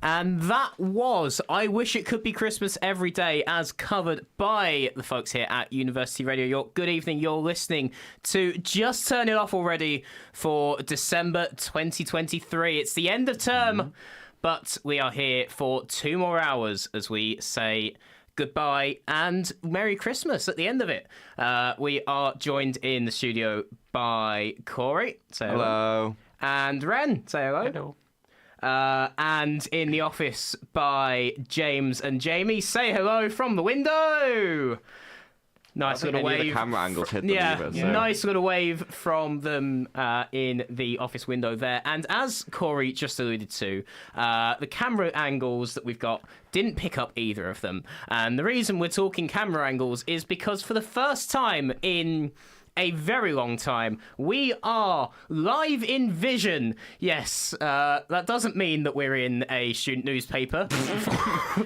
And that was I Wish It Could Be Christmas Every Day, as covered by the folks here at University Radio York. Good evening. You're listening to Just Turn It Off already for December 2023. It's the end of term, but we are here for 2 more hours as we say goodbye and Merry Christmas at the end of it. We are joined in the studio by Corey. Say hello. Hello. And Ren. Say hello. Hello. And in the office by James and Jamie. Say hello from the window. Nice little wave. The camera angles hit them either, so. Nice little wave from them in the office window there. And as Corey just alluded to, the camera angles that we've got didn't pick up either of them. And the reason we're talking camera angles is because for the first time in a very long time, we are live in vision. Yes, that doesn't mean that we're in a student newspaper,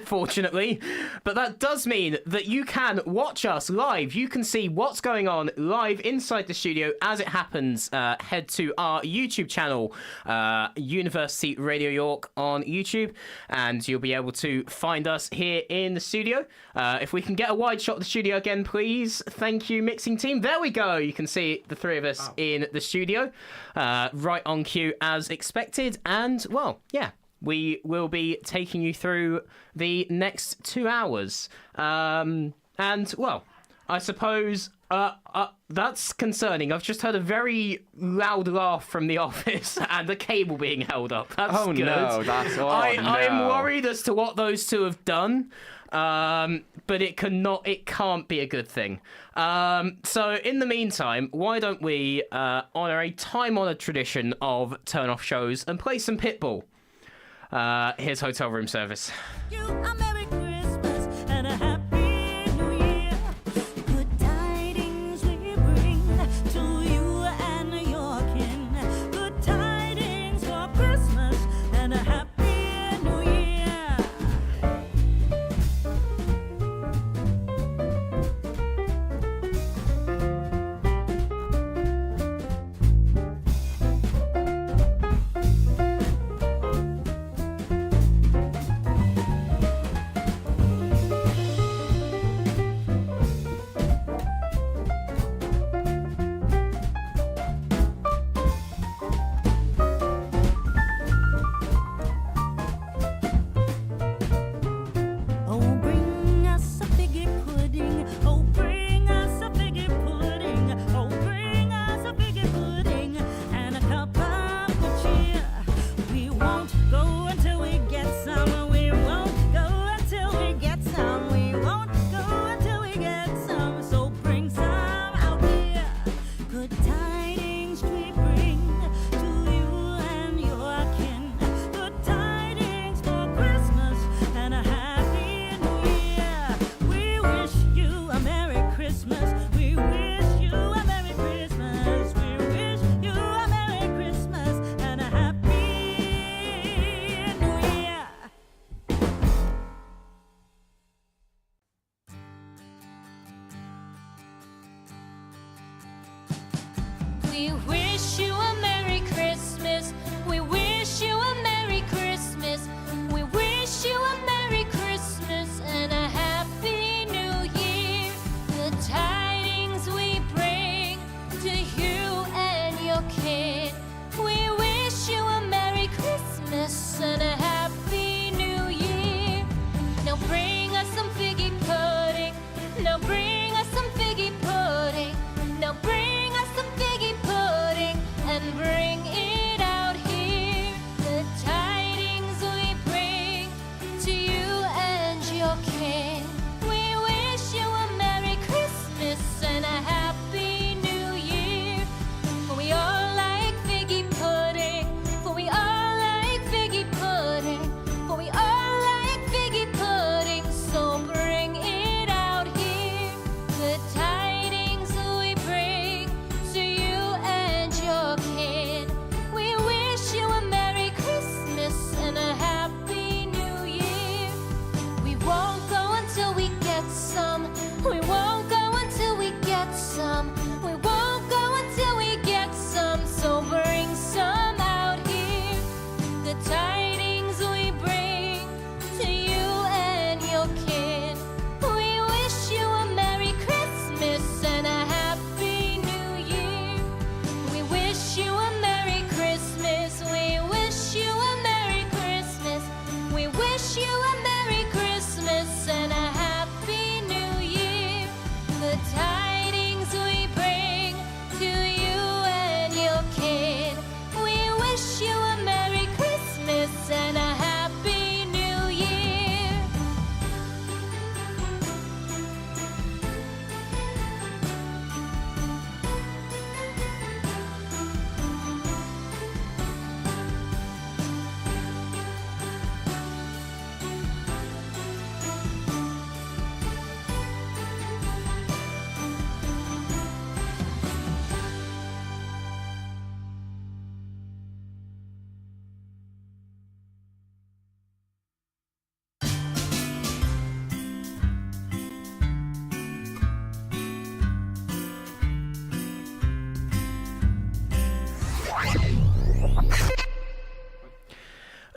fortunately, but that does mean that you can watch us live. You can see what's going on live inside the studio as it happens. Head to our YouTube channel, University Radio York on YouTube, and you'll be able to find us here in the studio. If we can get a wide shot of the studio again, please. Thank you, mixing team. There we go. You can see the three of us in the studio, right on cue as expected. And, well, yeah, we will be taking you through the next 2 hours. And, well, I suppose that's concerning. I've just heard a very loud laugh from the office and the cable being held up. That's good. No, that's all. I'm worried as to what those two have done. But it can't be a good thing. So in the meantime, why don't we honour a time-honoured tradition of turn-off shows and play some Pitbull? Here's Hotel Room Service. You a Merry Christmas and a Happy New Year. Good tidings we bring to you and your kin. Good tidings for Christmas and a Happy New Year.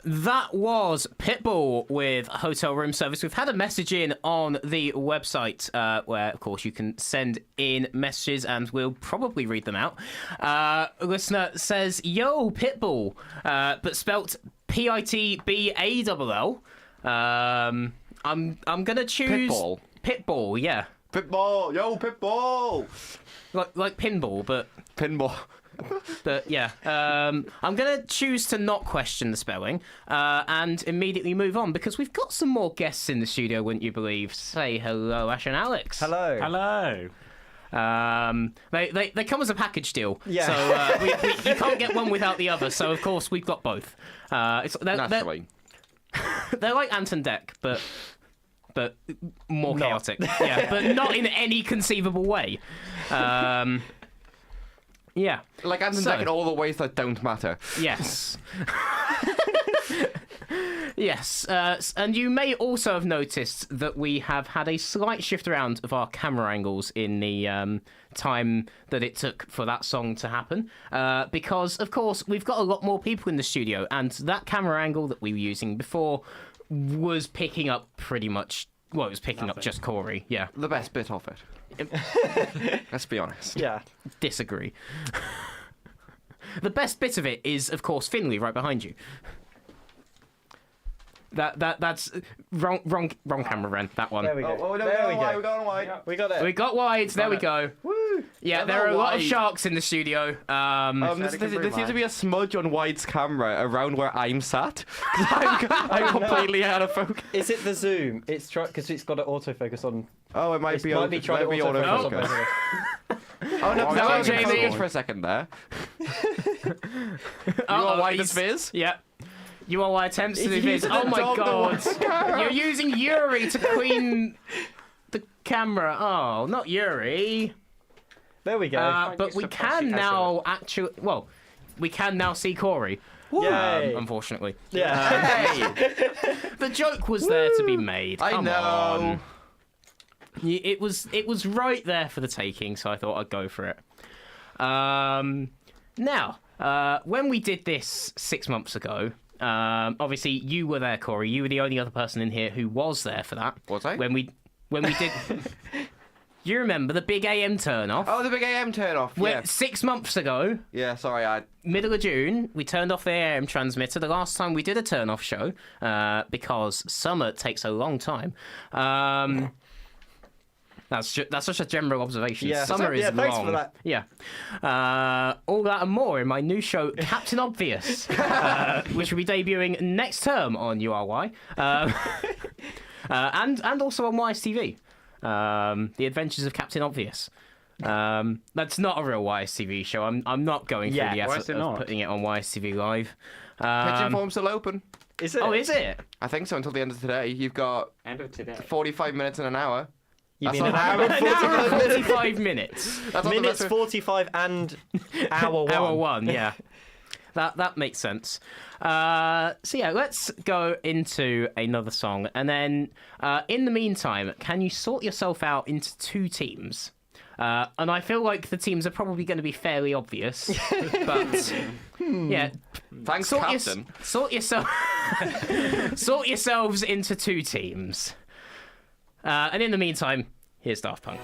That was Pitbull with Hotel Room Service. We've had a message in on the website where, of course, you can send in messages and we'll probably read them out. A listener says, "Yo, Pitbull," but spelt Pitball. I'm gonna choose Pitbull. Pitbull, yeah, Pitbull, yo, Pitbull. like pinball, but Pinball. yeah. I'm gonna choose to not question the spelling and immediately move on because we've got some more guests in the studio, wouldn't you believe? Say hello, Ash and Alex. Hello. Hello. They come as a package deal, Yeah. so you can't get one without the other. So of course we've got both. Naturally. They're like Ant and Dec, but more chaotic. Yeah, but not in any conceivable way. Yeah. Like Ant and So- Dec in all the ways that don't matter. Yes. Yes, and you may also have noticed that we have had a slight shift around of our camera angles in the time that it took for that song to happen, because, of course, we've got a lot more people in the studio, and that camera angle that we were using before was picking up pretty much, well, it was picking up just Corey, yeah. The best bit of it. Let's be honest. Yeah. Disagree. The best bit of it is, of course, Finley right behind you. That's wrong camera, Ren. That one. There we go. Oh, no, there we we're go. going wide. We got it. We got wide. There we it. go. Woo. Yeah, Yeah, there are a lot of wide. sharks in the studio. There seems to be a smudge on Wide's camera around where I'm sat. I'm completely out of focus. Is it the zoom? It's because it's got an autofocus on. Oh, it might be. Might be trying to autofocus on autofocus. both of us. Oh no, Hello, no, Jamie. Jamie. For a second there. You are Wide as Viz? Yeah. You are why attempts to do He's this. using Oh the my dog god. that wants You're using Yuri to clean the camera. Oh, not Yuri. There we go. But we can now actually. Well, we can now see Corey. Yay. Unfortunately. Yeah. Hey, The joke was there to be made. I Come know. on. It was right there for the taking, so I thought I'd go for it. Now, when we did this 6 months ago, obviously you were there, Corey. You were the only other person in here who was there for that. Was I? When we did. You remember the big AM turn off? Oh, the big AM turn off. Yeah. 6 months ago, Yeah. Sorry, I. middle of June, we turned off the AM transmitter. The last time we did a turn-off show, because summer takes a long time. That's such a general observation. Yeah. Summer is Yeah, thanks long. for that. Yeah. All that and more in my new show, Captain Obvious, which will be debuting next term on URY, and also on YSTV. The Adventures of Captain Obvious. That's not a real YSTV show. I'm not going through Yeah. the Why effort is it of not? putting it on YSTV Live. Pigeon form's still open. Is it? Oh, is it? I think so until the end of today. You've got End of today. 45 minutes and an hour. You That's mean an not- hour and An hour 45 and minutes? 45 minutes. That's not the Minutes best- 45 and hour 1. Hour 1, yeah. That makes sense. So yeah, let's go into another song, and then in the meantime, can you sort yourself out into 2 teams? And I feel like the teams are probably going to be fairly obvious, but yeah, Thanks, sort Captain. sort yourselves into 2 teams. And in the meantime, here's Daft Punk.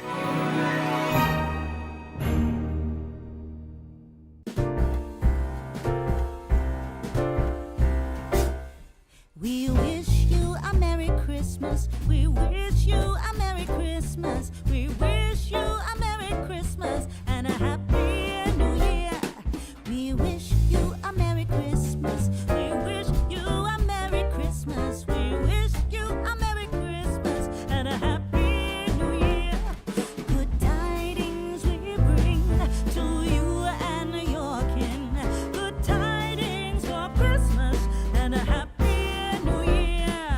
We wish you a Merry Christmas. We wish you a Merry Christmas. We wish you a Merry Christmas and a Happy New Year. We wish you a Merry Christmas. We wish you a Merry Christmas. We wish you a Merry Christmas and a Happy New Year. Good tidings we bring to you and your kin. Good tidings for Christmas and a Happy New Year.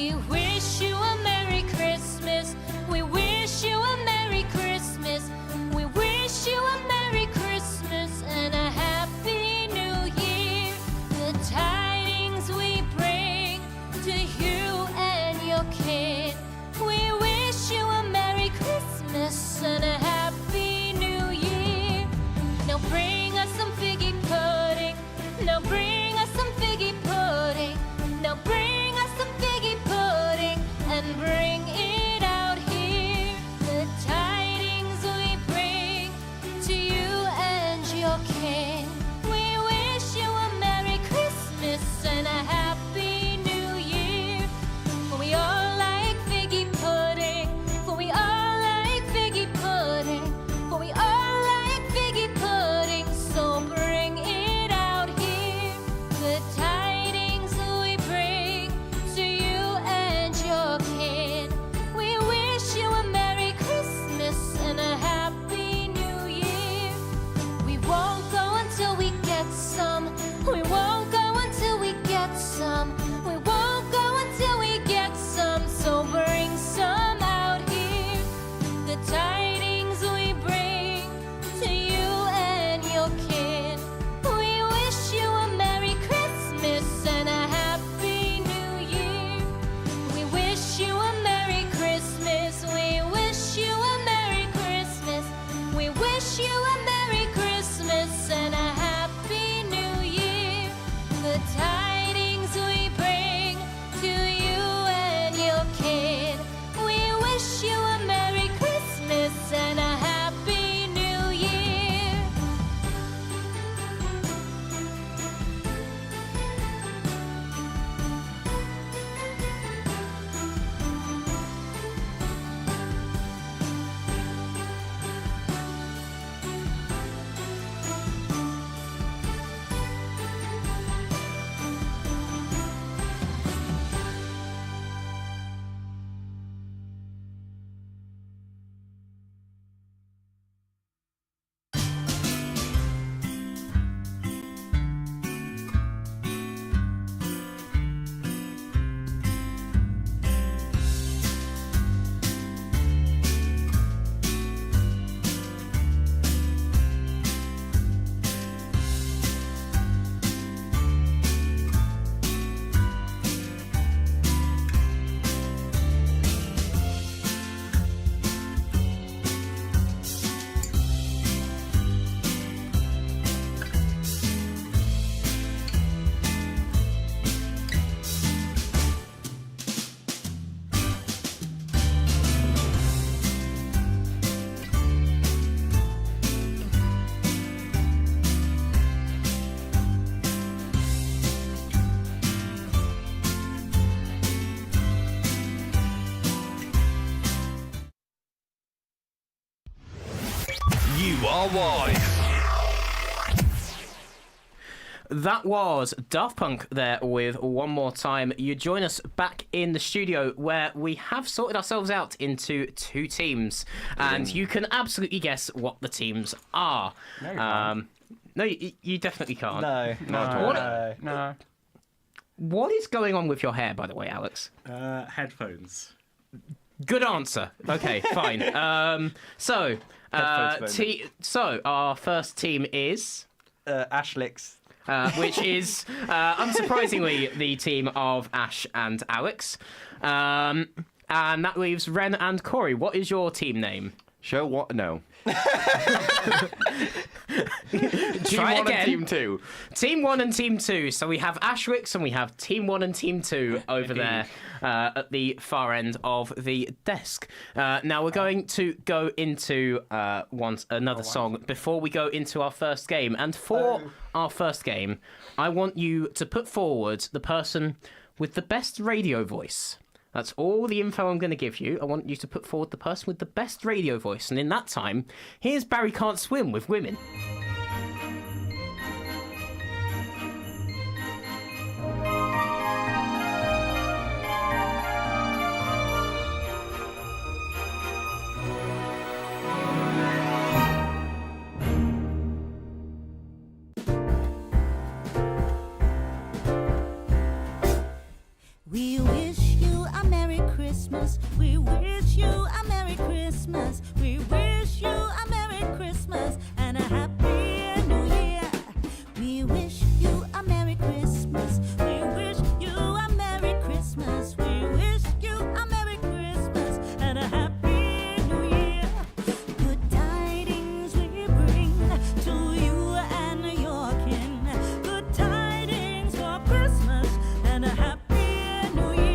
We wish you a Merry Christmas. We wish you a Merry Christmas. We wish you a Merry Christmas and a Happy New Year. The tidings we bring to you and your kin. We wish you a Merry Christmas and a Happy New Year. Now bring us some figgy pudding. Now bring us some figgy pudding. Now bring us some figgy pudding and bring it out here. The tidings we bring to you and your kin. We wish you a Merry Christmas and a Happy New Year. For we all like figgy pudding. For we all like figgy pudding. For we all like figgy pudding. So bring it out here. The tidings we bring to you and your kin. We wish you a Merry Christmas and a Happy New Year. We won't go until we get some. We won't go until we get some. We won't go until we get some. So bring some out here. The tidings we bring to you and your kin. We wish you a Merry Christmas and a Happy New Year. We wish you a Merry Christmas. We wish you a Merry Christmas. We wish you a Merry Christmas and a Happy New Year. The tidings we bring to you and your kin. We wish you a Merry Christmas and a Happy New Year. You are wise. That was Daft Punk there with One More Time. You join us back in the studio where we have sorted ourselves out into two teams. And you can absolutely guess what the teams are. No, you definitely can't. No. No. What is going on with your hair, by the way, Alex? Headphones. Good answer. Okay, fine. So our first team is... Ashlix. which is, unsurprisingly, the team of Ash and Alex. And that leaves Ren and Corey. What is your team name? Show what? No. Team One again. and Team 2. Team 1 and Team 2. So we have Ashlix and we have Team 1 and Team 2 over there at the far end of the desk. Now we're going to go into another song before we go into our first game. And for our first game, I want you to put forward the person with the best radio voice. That's all the info I'm going to give you. I want you to put forward the person with the best radio voice. And in that time, here's Barry Can't Swim with Women. We wish you Christmas. We wish you a Merry Christmas. We wish you a Merry Christmas and a Happy New Year. We wish you a Merry Christmas. We wish you a Merry Christmas. We wish you a Merry Christmas and a Happy New Year. Good tidings we bring to you and your kin. Good tidings for Christmas and a Happy New Year.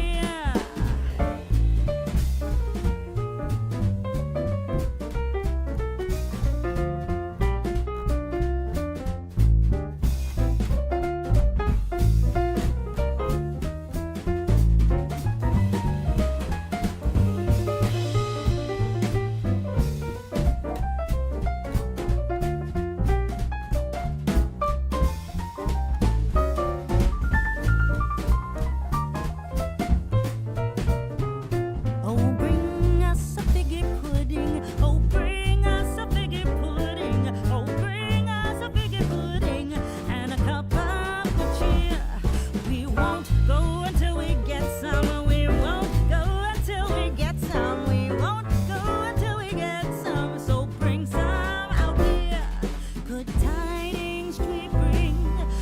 Oh, bring us a figgy pudding. Oh, bring us a figgy pudding. Oh, bring us a figgy pudding and a cup of good cheer. We won't go until we get some. We won't go until we get some. We won't go until we get some. So bring some out here. Good tidings we bring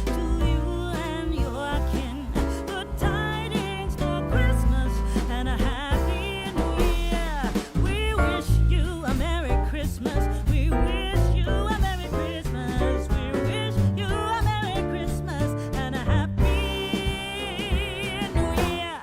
to you and your kin. Good tidings for Christmas and a Happy New Year. We wish you a Merry Christmas. We wish you a Merry Christmas. We wish you a Merry Christmas and a Happy New Year.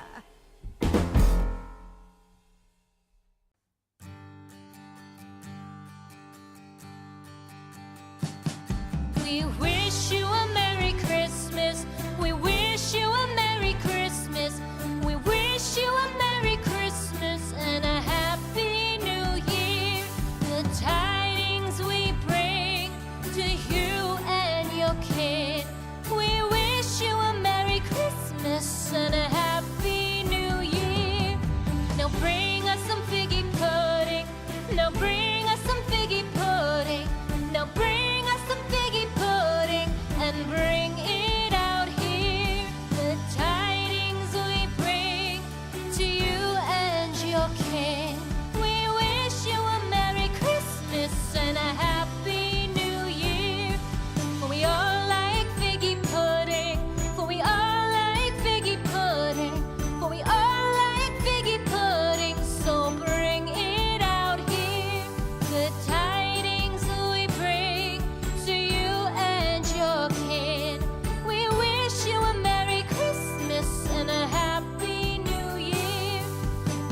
We wish you a Merry Christmas. We wish you a Merry Christmas. We wish you a Merry Christmas and a Happy New Year. The tidings we bring to you and your kin. We wish you a Merry Christmas and a Happy New Year. Now bring us some figgy pudding. Now bring us some figgy pudding. Now bring us some figgy pudding and bring it out here. The tidings we bring to you and your kin. We wish you a Merry Christmas and a Happy New Year. For we all like figgy pudding. For we all like figgy pudding. For we all like figgy pudding. So bring it out here. The tidings we bring to you and your kin. We wish you a Merry Christmas and a Happy New Year.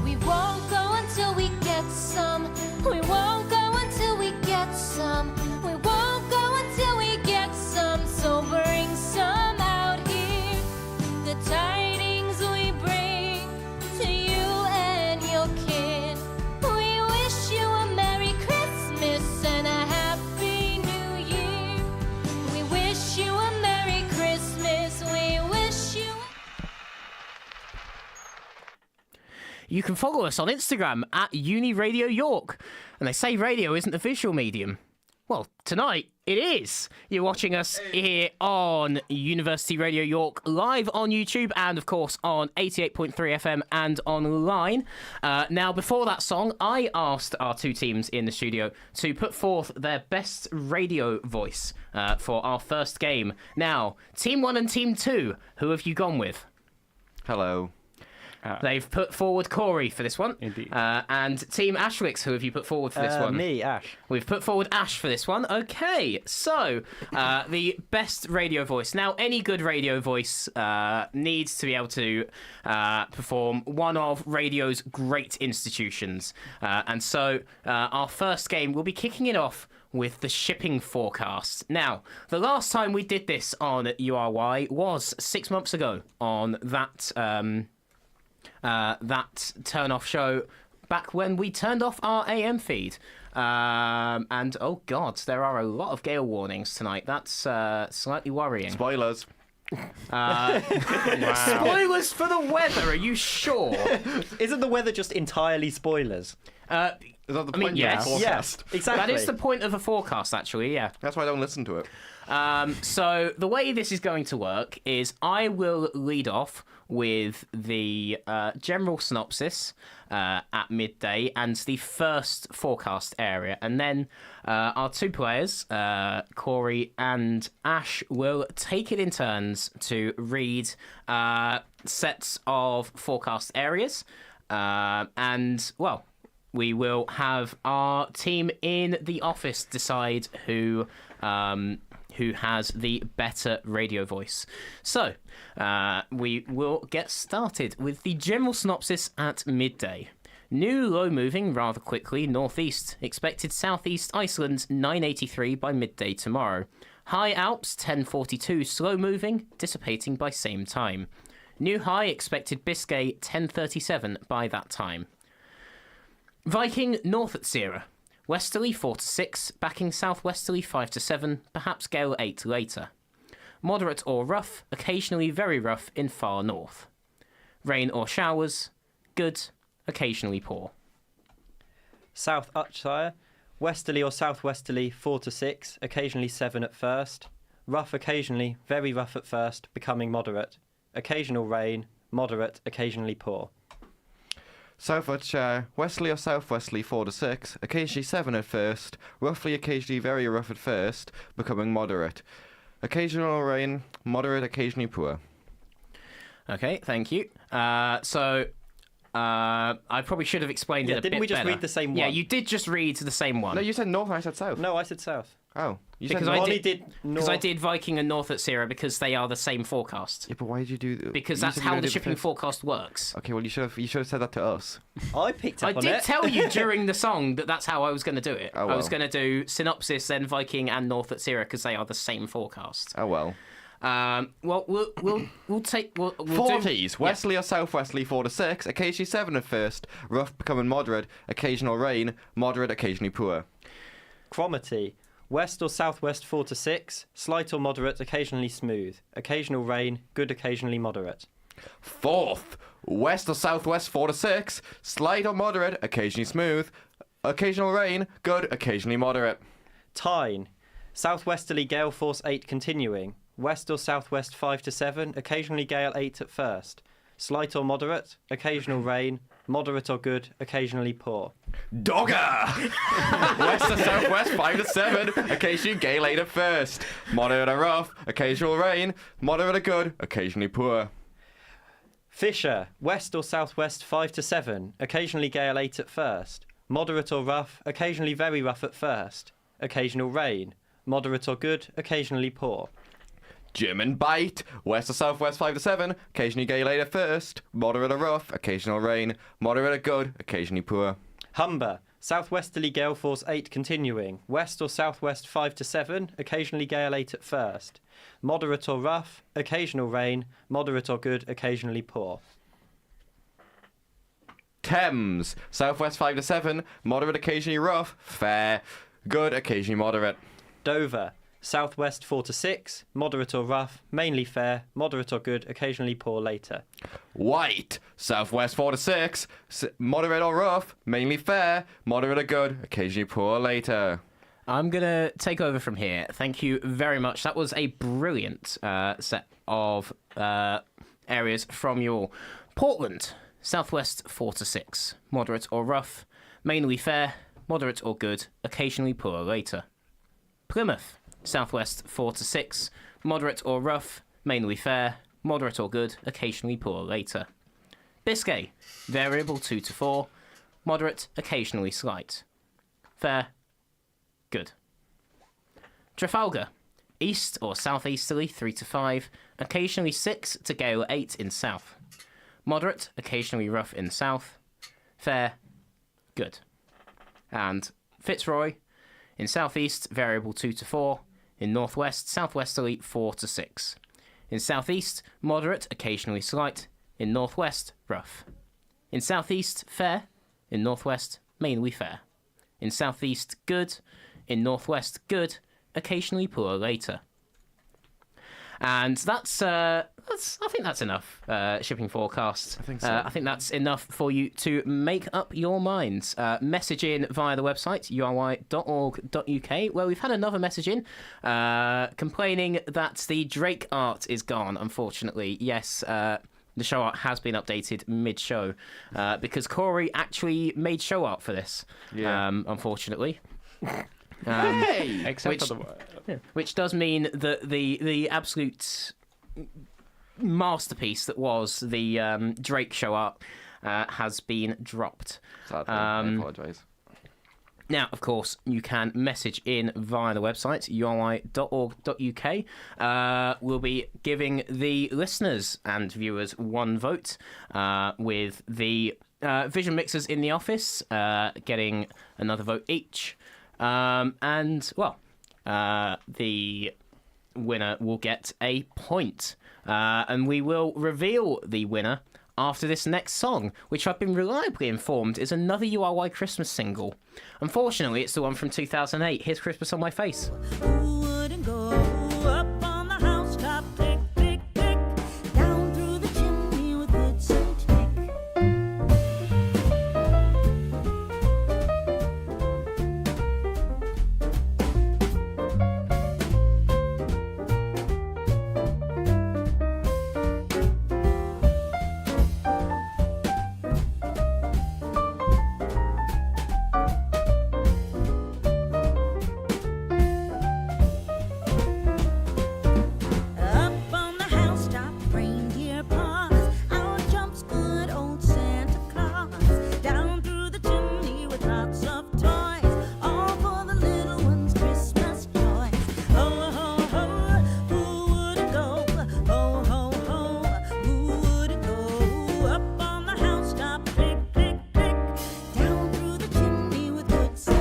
We won't go until we get some. We won't go until we get some. We won't go until we get some. So bring some out here. The tidings we bring to you and your kin. We wish you a Merry Christmas and a Happy New Year. We wish you a Merry Christmas. We wish you. You can follow us on Instagram at Uni Radio York. And they say radio isn't a visual medium. Well, tonight it is. You're watching us here on University Radio York, live on YouTube and, of course, on 88.3 FM and online. Now, before that song, I asked our two teams in the studio to put forth their best radio voice for our first game. Now, Team 1 and Team 2, who have you gone with? Hello. They've put forward Corey for this one. Indeed. And Team Ashwix, who have you put forward for this one? Me, Ash. We've put forward Ash for this one. Okay, so the best radio voice. Now, any good radio voice needs to be able to perform one of radio's great institutions. And so our first game, we'll be kicking it off with the shipping forecast. Now, the last time we did this on URY was 6 months ago on that turn-off show back when we turned off our AM feed. And, oh God, there are a lot of gale warnings tonight. That's slightly worrying. Spoilers. Spoilers for the weather, are you sure? Isn't the weather just entirely spoilers? Is that the point of the yes. forecast? Yes, exactly. That is the point of a forecast, actually, yeah. That's why I don't listen to it. So the way this is going to work is I will lead off with the general synopsis at midday and the first forecast area. And then our two players, Corey and Ash, will take it in turns to read sets of forecast areas. And, well, we will have our team in the office decide who has the better radio voice. So, we will get started with the general synopsis at midday. New low moving rather quickly northeast. Expected southeast Iceland 983 by midday tomorrow. High Alps 1042 slow moving, dissipating by same time. New high expected Biscay 1037 by that time. Viking north at Sierra. Westerly 4 to 6, backing southwesterly 5 to 7, perhaps gale 8 later. Moderate or rough, occasionally very rough in far north. Rain or showers, good, occasionally poor. South Utshire, westerly or southwesterly 4 to 6, occasionally 7 at first. Rough occasionally, very rough at first, becoming moderate. Occasional rain, moderate, occasionally poor. South westerly or southwesterly 4 to 6, occasionally 7 at first, roughly occasionally very rough at first, becoming moderate. Occasional rain, moderate, occasionally poor. Okay, thank you. I probably should have explained it a bit better. Didn't we just read the same one? Yeah, you did just read the same one. No, you said north and I said south. No, I said south. Oh. You Because said I north. Ronnie did- did Because north. I did Viking and North at Sierra because they are the same forecast. Yeah, but why did you do... Because you that's said you how were the gonna do shipping first. forecast works. Okay, well, you should have said that to us. I picked I up on did it. tell you during the song that that's how I was going to do it. Oh, I was well. going to do synopsis, then Viking and North at Sierra because they are the same forecast. Oh, well. Well, we'll take we'll do- 40s, westerly or southwesterly 4 to 6, occasionally 7 at first, rough becoming moderate, occasional rain, moderate, occasionally poor. Cromarty, west or southwest 4 to 6, slight or moderate, occasionally smooth. Occasional rain, good, occasionally moderate. 4th, west or southwest 4 to 6, slight or moderate, occasionally smooth, occasional rain, good, occasionally moderate. Tyne, southwesterly gale force 8 continuing. West or southwest 5 to 7, occasionally gale 8 at first. Slight or moderate, occasional rain, moderate or good, occasionally poor. Dogger! West or southwest 5 to 7, occasionally gale 8 at first, moderate or rough, occasional rain, moderate or good, occasionally poor. Fisher, west or southwest 5 to 7, occasionally gale 8 at first. Moderate or rough, occasionally very rough at first. Occasional rain, moderate or good, occasionally poor. German Bite, west or southwest 5 to 7, occasionally gale 8 at first, moderate or rough, occasional rain, moderate or good, occasionally poor. Humber, southwesterly gale force 8 continuing. West or southwest 5 to 7, occasionally gale 8 at first. Moderate or rough, occasional rain, moderate or good, occasionally poor. Thames, southwest 5 to 7, moderate, occasionally rough, fair, good, occasionally moderate. Dover, southwest 4 to 6, moderate or rough, mainly fair, moderate or good, occasionally poor later. White, southwest 4 to 6, moderate or rough, mainly fair, moderate or good, occasionally poor later. I'm going to take over from here. Thank you very much. That was a brilliant set of areas from you all. Portland, southwest 4 to 6, moderate or rough, mainly fair, moderate or good, occasionally poor later. Plymouth, southwest 4 to 6, moderate or rough, mainly fair, moderate or good, occasionally poor later. Biscay, variable 2 to 4, moderate, occasionally slight. Fair, good. Trafalgar, east or southeasterly 3 to 5, occasionally 6 to gale 8 in south. Moderate, occasionally rough in south. Fair, good. And Fitzroy, in southeast, variable 2 to 4. In northwest, southwesterly 4 to 6. In southeast, moderate, occasionally slight. In northwest, rough. In southeast, fair. In northwest, mainly fair. In southeast, good. In northwest, good. Occasionally poor later. And that's I think that's enough shipping forecast. I think so. I think that's enough for you to make up your minds. Message in via the website, uri.org.uk, where we've had another message in complaining that the Drake art is gone, unfortunately. Yes, the show art has been updated mid-show because Corey actually made show art for this. Yeah. Unfortunately. Hey! Except Which- for the Which does mean that the absolute masterpiece that was the Drake show art has been dropped. Sadly, I apologise. Now, of course, you can message in via the website, uri.org.uk. We'll be giving the listeners and viewers one vote, with the Vision Mixers in the office getting another vote each. And, well, the winner will get a point. And we will reveal the winner after this next song, which I've been reliably informed is another URY Christmas single. Unfortunately, it's the one from 2008. Here's Christmas on My Face. Who wouldn't go up on the housetop, click, click, click, down through the chimney with good Saint Nick? Up on the housetop, reindeer paws, out jumps good old Santa Claus. Down through the chimney with lots of toys, all for the little ones' Christmas joys. Ho, ho, ho, who would go? Ho, ho, ho, who would go? Up on the housetop, click, click, click, down through the chimney with good Saint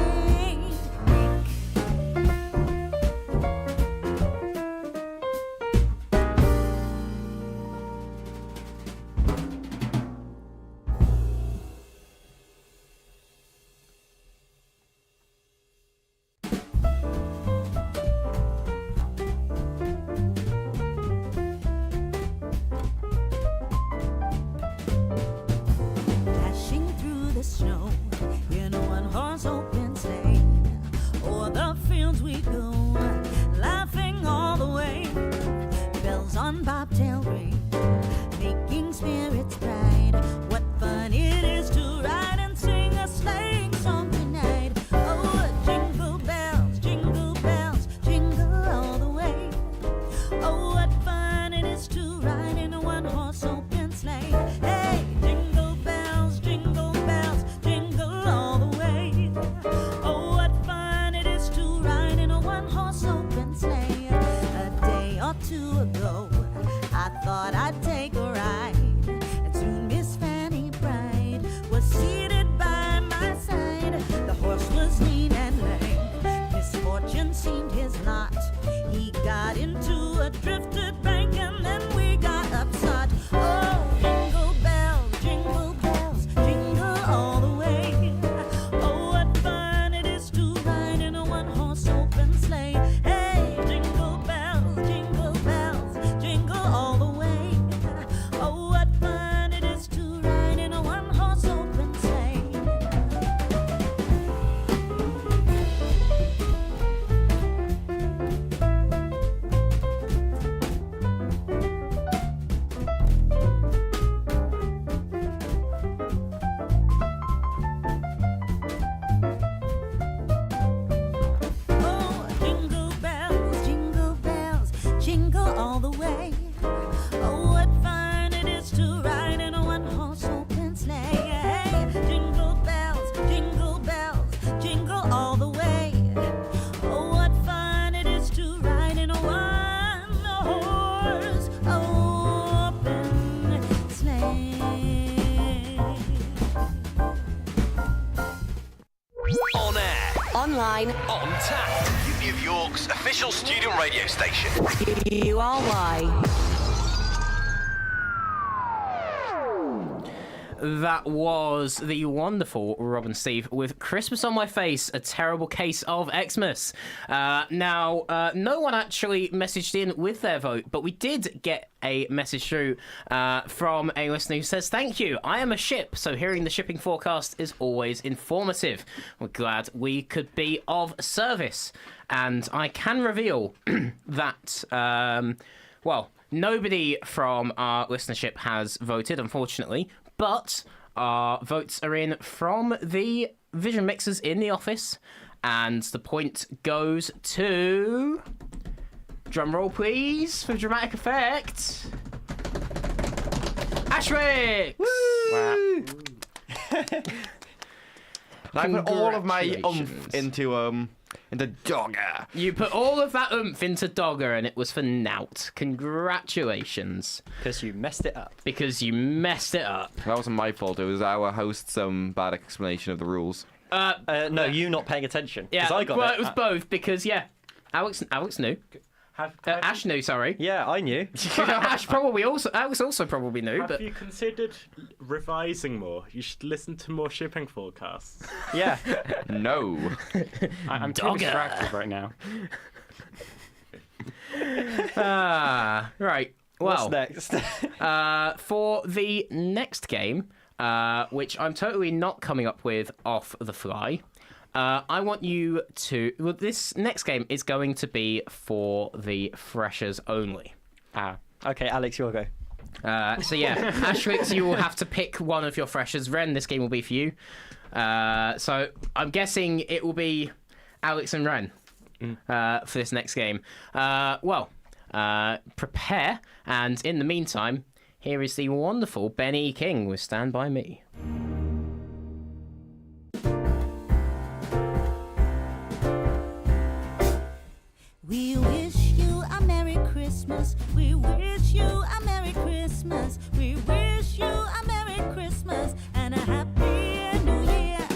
Nick. Dashing through the snow in a one-horse open sleigh. O'er the fields we go, laughing all the way. Bells on bobtail ring, making spirits bright. What fun it is to ride and sing a sleighing song tonight. Oh, jingle bells, jingle all the way. Oh, what fun it is to ride in a one-horse open sleigh. Hey, jingle bells, jingle all the way. Oh, what fun it is to ride in a one-horse open sleigh. A day or two ago, I thought I'd take a ride, and soon Miss Fanny Bright was seated by my side. The horse was lean and lame, misfortune seemed his lot. He got into a drifted bank and then we got upset. Oh, jingle bells, jingle all the way. Oh, what fun it is to ride in a one-horse open sleigh. Hey, jingle bells, jingle all the way. Oh, what fun it is to ride in a one-horse open sleigh. Oh, jingle bells, jingle all the way. Oh, what fun it is to ride in a one-horse open sleigh. Hey, jingle bells, jingle all the way. Oh, what fun it is to ride in a one-horse open sleigh. On air, Online, on tap. New York's official student radio station. URY. That was the wonderful Robin Steve with Christmas on My Face, a terrible case of Xmas. Now, no one actually messaged in with their vote, but we did get a message through from a listener who says, "Thank you, I am a ship, so hearing the shipping forecast is always informative. We're glad we could be of service." And I can reveal that, well, nobody from our listenership has voted, unfortunately, but our votes are in from the Vision Mixers in the office, and the point goes to... Drum roll, please, for dramatic effect. Ashwick! Wow. I put all of my oomph Congratulations. into Dogger. You put all of that oomph into Dogger, and it was for nout. Congratulations. Because you messed it up. Because you messed it up. That wasn't my fault. It was our host's bad explanation of the rules. No, you not paying attention. Yeah, 'Cause I got well, it. it was both, because, Alex knew. Ash knew, sorry. Yeah, I knew. Alex also probably knew, Have but you considered revising more? You should listen to more shipping forecasts. Yeah. No. I'm too Dogger. distracted right now. right. Well, What's next? for the next game, which I'm totally not coming up with off the fly, I want you to... Well, this next game is going to be for the freshers only. Okay, Alex, you'll go. Ashwix, you will have to pick one of your freshers. Ren, this game will be for you. So I'm guessing it will be Alex and Ren for this next game. Prepare, and in the meantime, here is the wonderful Benny King with Stand By Me. We wish you a Merry Christmas. We wish you a Merry Christmas. We wish you a Merry Christmas and a Happy New Year.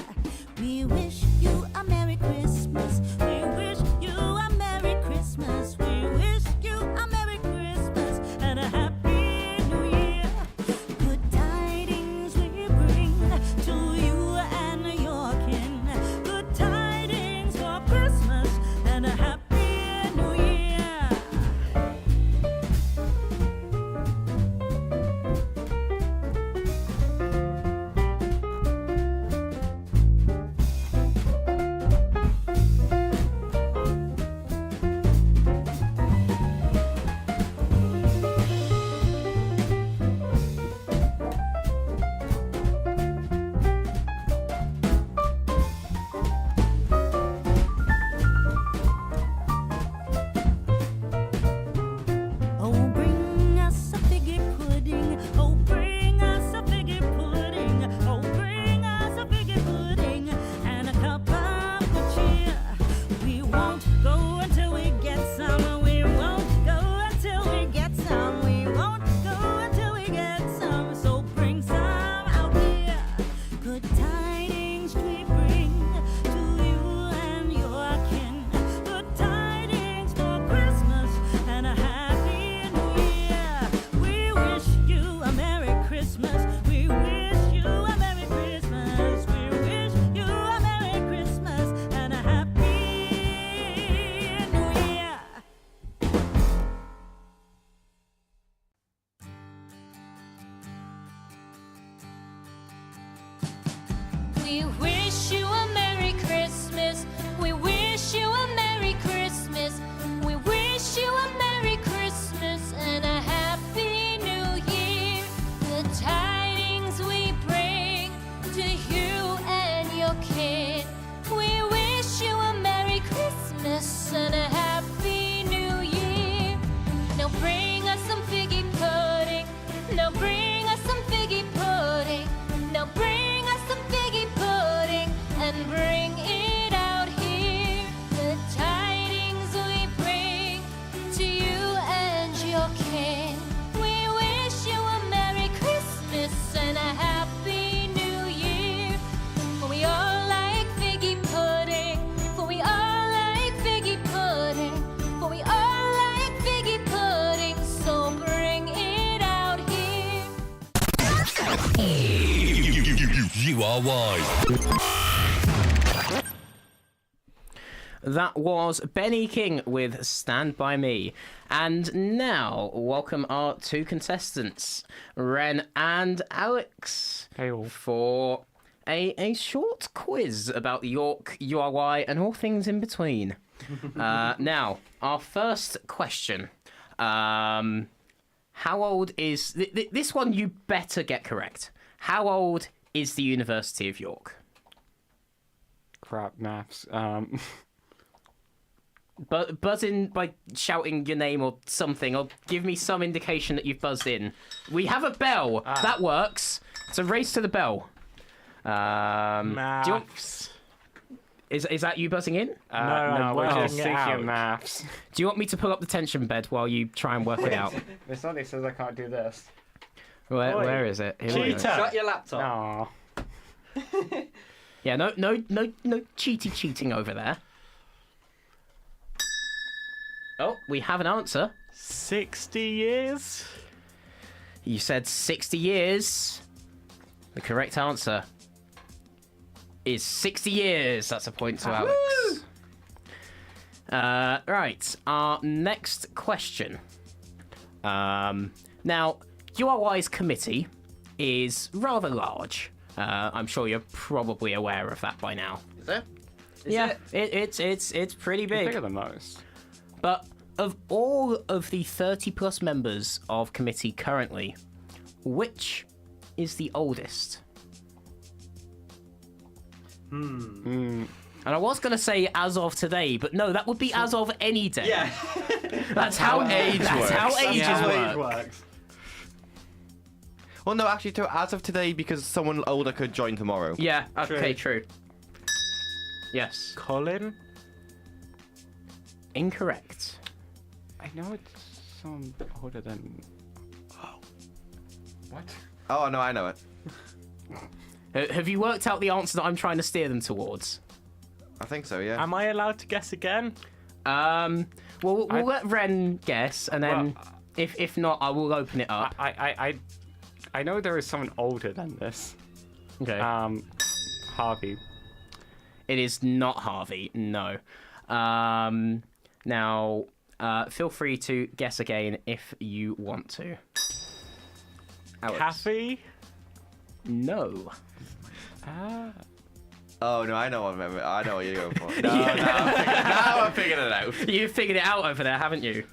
We wish you a Merry Christmas. We wish you a Merry Christmas. We wish you a Merry Christmas and a Happy New Year. Good tidings we bring to you and your kin. Good tidings for Christmas and a Happy New Year. Oh, bring us a figgy pudding. Oh, bring us a figgy pudding. Oh, bring us a figgy pudding and a cup of good cheer. We won't go until we get some. We won't go until we get some. We won't go until we get some. So bring some out here. Good tidings we bring to you and your kin. Good tidings for Christmas and a Happy New Year. We wish you a Merry Christmas. We wish you a Merry Christmas. We wish you a Merry Christmas and a Happy New Year. We wish you a Merry Christmas. We wish you a Merry Christmas. We wish you a Merry Christmas and a Happy New Year. The tidings we bring to you and your kid. We wish you a Merry Christmas and a Happy New Year. Now bring us some figgy pudding. Now bring us some figgy pudding. Now bring us some figgy pudding and bring it out here. The tidings we bring to you and your kin. We wish you a Merry Christmas and a Happy New Year. For we all like figgy pudding. For we all like figgy pudding. For we all like figgy pudding. So bring it out here. You are wise. That was Benny King with Stand By Me. And now, welcome our two contestants, Ren and Alex, Hey-o. for a short quiz about York, URY, and all things in between. Now, our first question. How old is this one? You better get correct. How old is the University of York? Crap, maths. But buzz in by shouting your name or something, or give me some indication that you've buzzed in. We have a bell. That works. It's a race to the bell. Do you want, Maths. is that you buzzing in? No, we're working just it thinking out. of maths. Do you want me to pull up the tension bed while you try and work it out? It's not. It says I can't do this. Where is it? Here we go. Cheater. Shut your laptop. Oh. Yeah, no cheating over there. Oh, we have an answer. 60 years? You said 60 years. The correct answer is 60 years. That's a point to Alex. Right, our next question. Now, URY's committee is rather large. I'm sure you're probably aware of that by now. Is it? Yeah, it's pretty Bigger big. than most. But of all of the 30 plus members of committee currently, which is the oldest? And I was going to say as of today, but no, that would be as of any day. Yeah. That's how age That's works. how That's ages how work. age works. Well, no, actually, as of today, because someone older could join tomorrow. Yeah, okay, true. Yes. Colin? Incorrect. I know it's some older than. What? Oh, no, I know it. Have you worked out the answer that I'm trying to steer them towards? I think so, yeah. Am I allowed to guess again? Well, we'll let Ren guess, and then Well, if not, I will open it up. I know there is someone older than this. Okay. Harvey. It is not Harvey, no. Now, feel free to guess again if you want to. Alex. Kathy? No. Oh, no, I know what you're going for. Now I'm figuring it out. You figured it out over there, haven't you?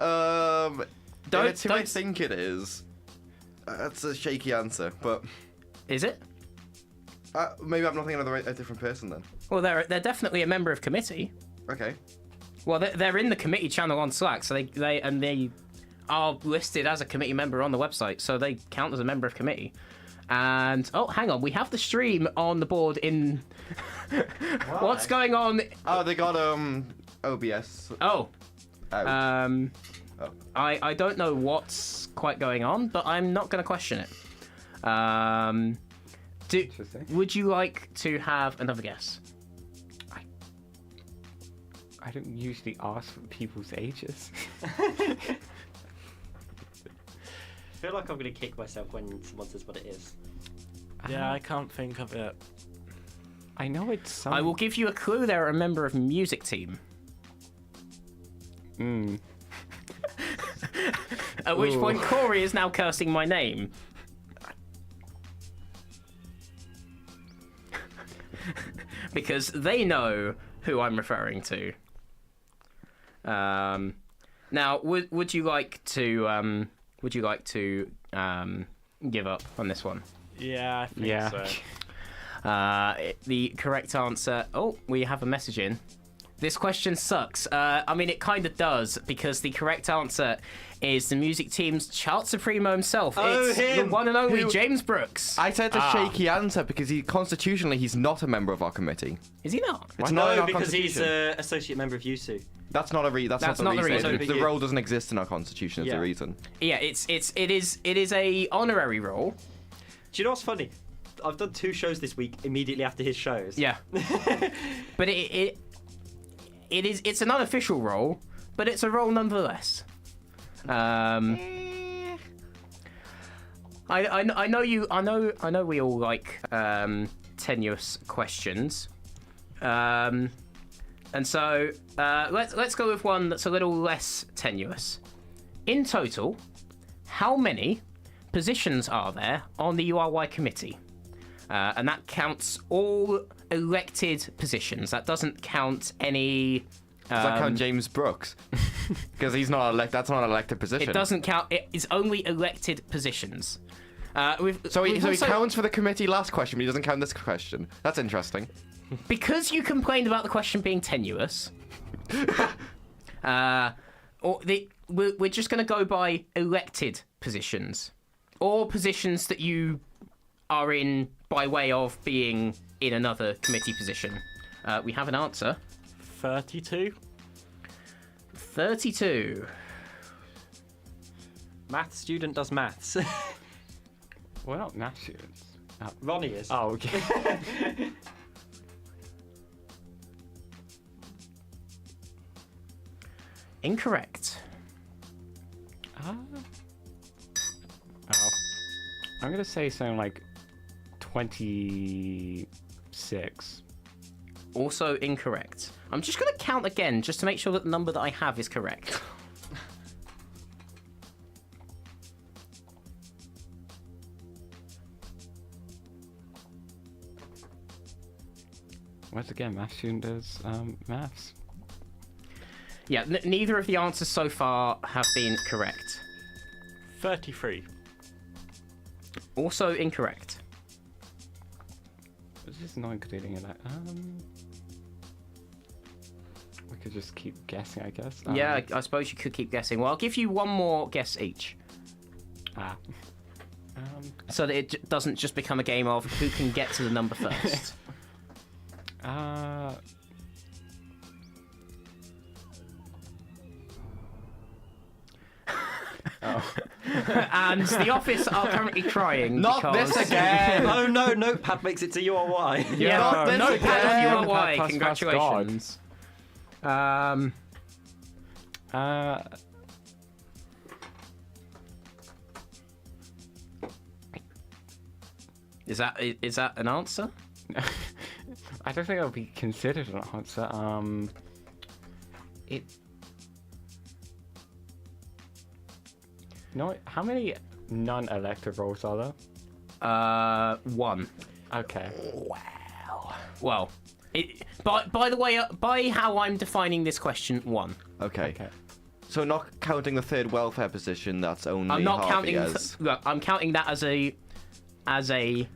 It's who I don't- think it is. That's a shaky answer, but Is it? maybe I'm not thinking of a different person then. Well, they're definitely a member of committee. Okay. Well, they're in the committee channel on Slack, so they are listed as a committee member on the website, so they count as a member of committee. And oh, hang on, we have the stream on the board in. What's going on? Oh, they got OBS. Oh, out. Oh. I don't know what's quite going on, but I'm not going to question it. Interesting. Would you like to have another guess? I don't usually ask for people's ages. I feel like I'm going to kick myself when someone says what it is. Yeah, I can't think of it. I know it's some. I will give you a clue. They're a member of music team. At which point Corey is now cursing my name. Because they know who I'm referring to. Now, would you like to give up on this one? Yeah, I think Yeah. so. The correct answer. Oh, we have a message in. This question sucks. I mean, it kind of does, because the correct answer is the music team's chart supremo himself. Oh, it's him! the one and only Who- James Brooks. I said a shaky answer because constitutionally he's not a member of our committee. Is he not? It's not in No, our because he's constitution. an associate member of USU. That's not That's not not the the reason. reason. The role doesn't exist in our constitution. It's Yeah. a reason. Yeah, it is a honorary role. Do you know what's funny? I've done 2 shows this week immediately after his shows. Yeah. But it's an unofficial role, but it's a role nonetheless. I know we all like tenuous questions. And so let's go with one that's a little less tenuous. In total, how many positions are there on the URY committee? And that counts all elected positions. That doesn't count any Does that count James Brooks? Because he's not elected. That's not an elected position. It doesn't count. It's only elected positions. So he also- counts for the committee last question, but he doesn't count this question. That's interesting. Because you complained about the question being tenuous. We're just going to go by elected positions, or positions that you are in by way of being in another committee position. We have an answer. 32. 32. Math student does maths. We're not math students. Ronnie is. Oh, okay. Incorrect. Oh. I'm gonna say something like 26. Also incorrect. I'm just going to count again just to make sure that the number that I have is correct. Once again, math student does maths. Yeah, neither of the answers so far have been correct. 33. Also incorrect. It's just not including that. We could just keep guessing, I guess. Yeah, I suppose you could keep guessing. Well, I'll give you one more guess each. So that it doesn't just become a game of who can get to the number first. And the office are currently crying. Not because... this again! Oh no, Notepad makes it to URY. Yeah, Not this Notepad again! of URY, Plus, congratulations. Is that an answer? I don't think it'll be considered an answer. No, how many non-elective roles are there? 1. Okay. Well, by the way, by how I'm defining this question, 1. Okay. So not counting the third welfare position, that's only I'm not half counting. as... Look, I'm counting that as a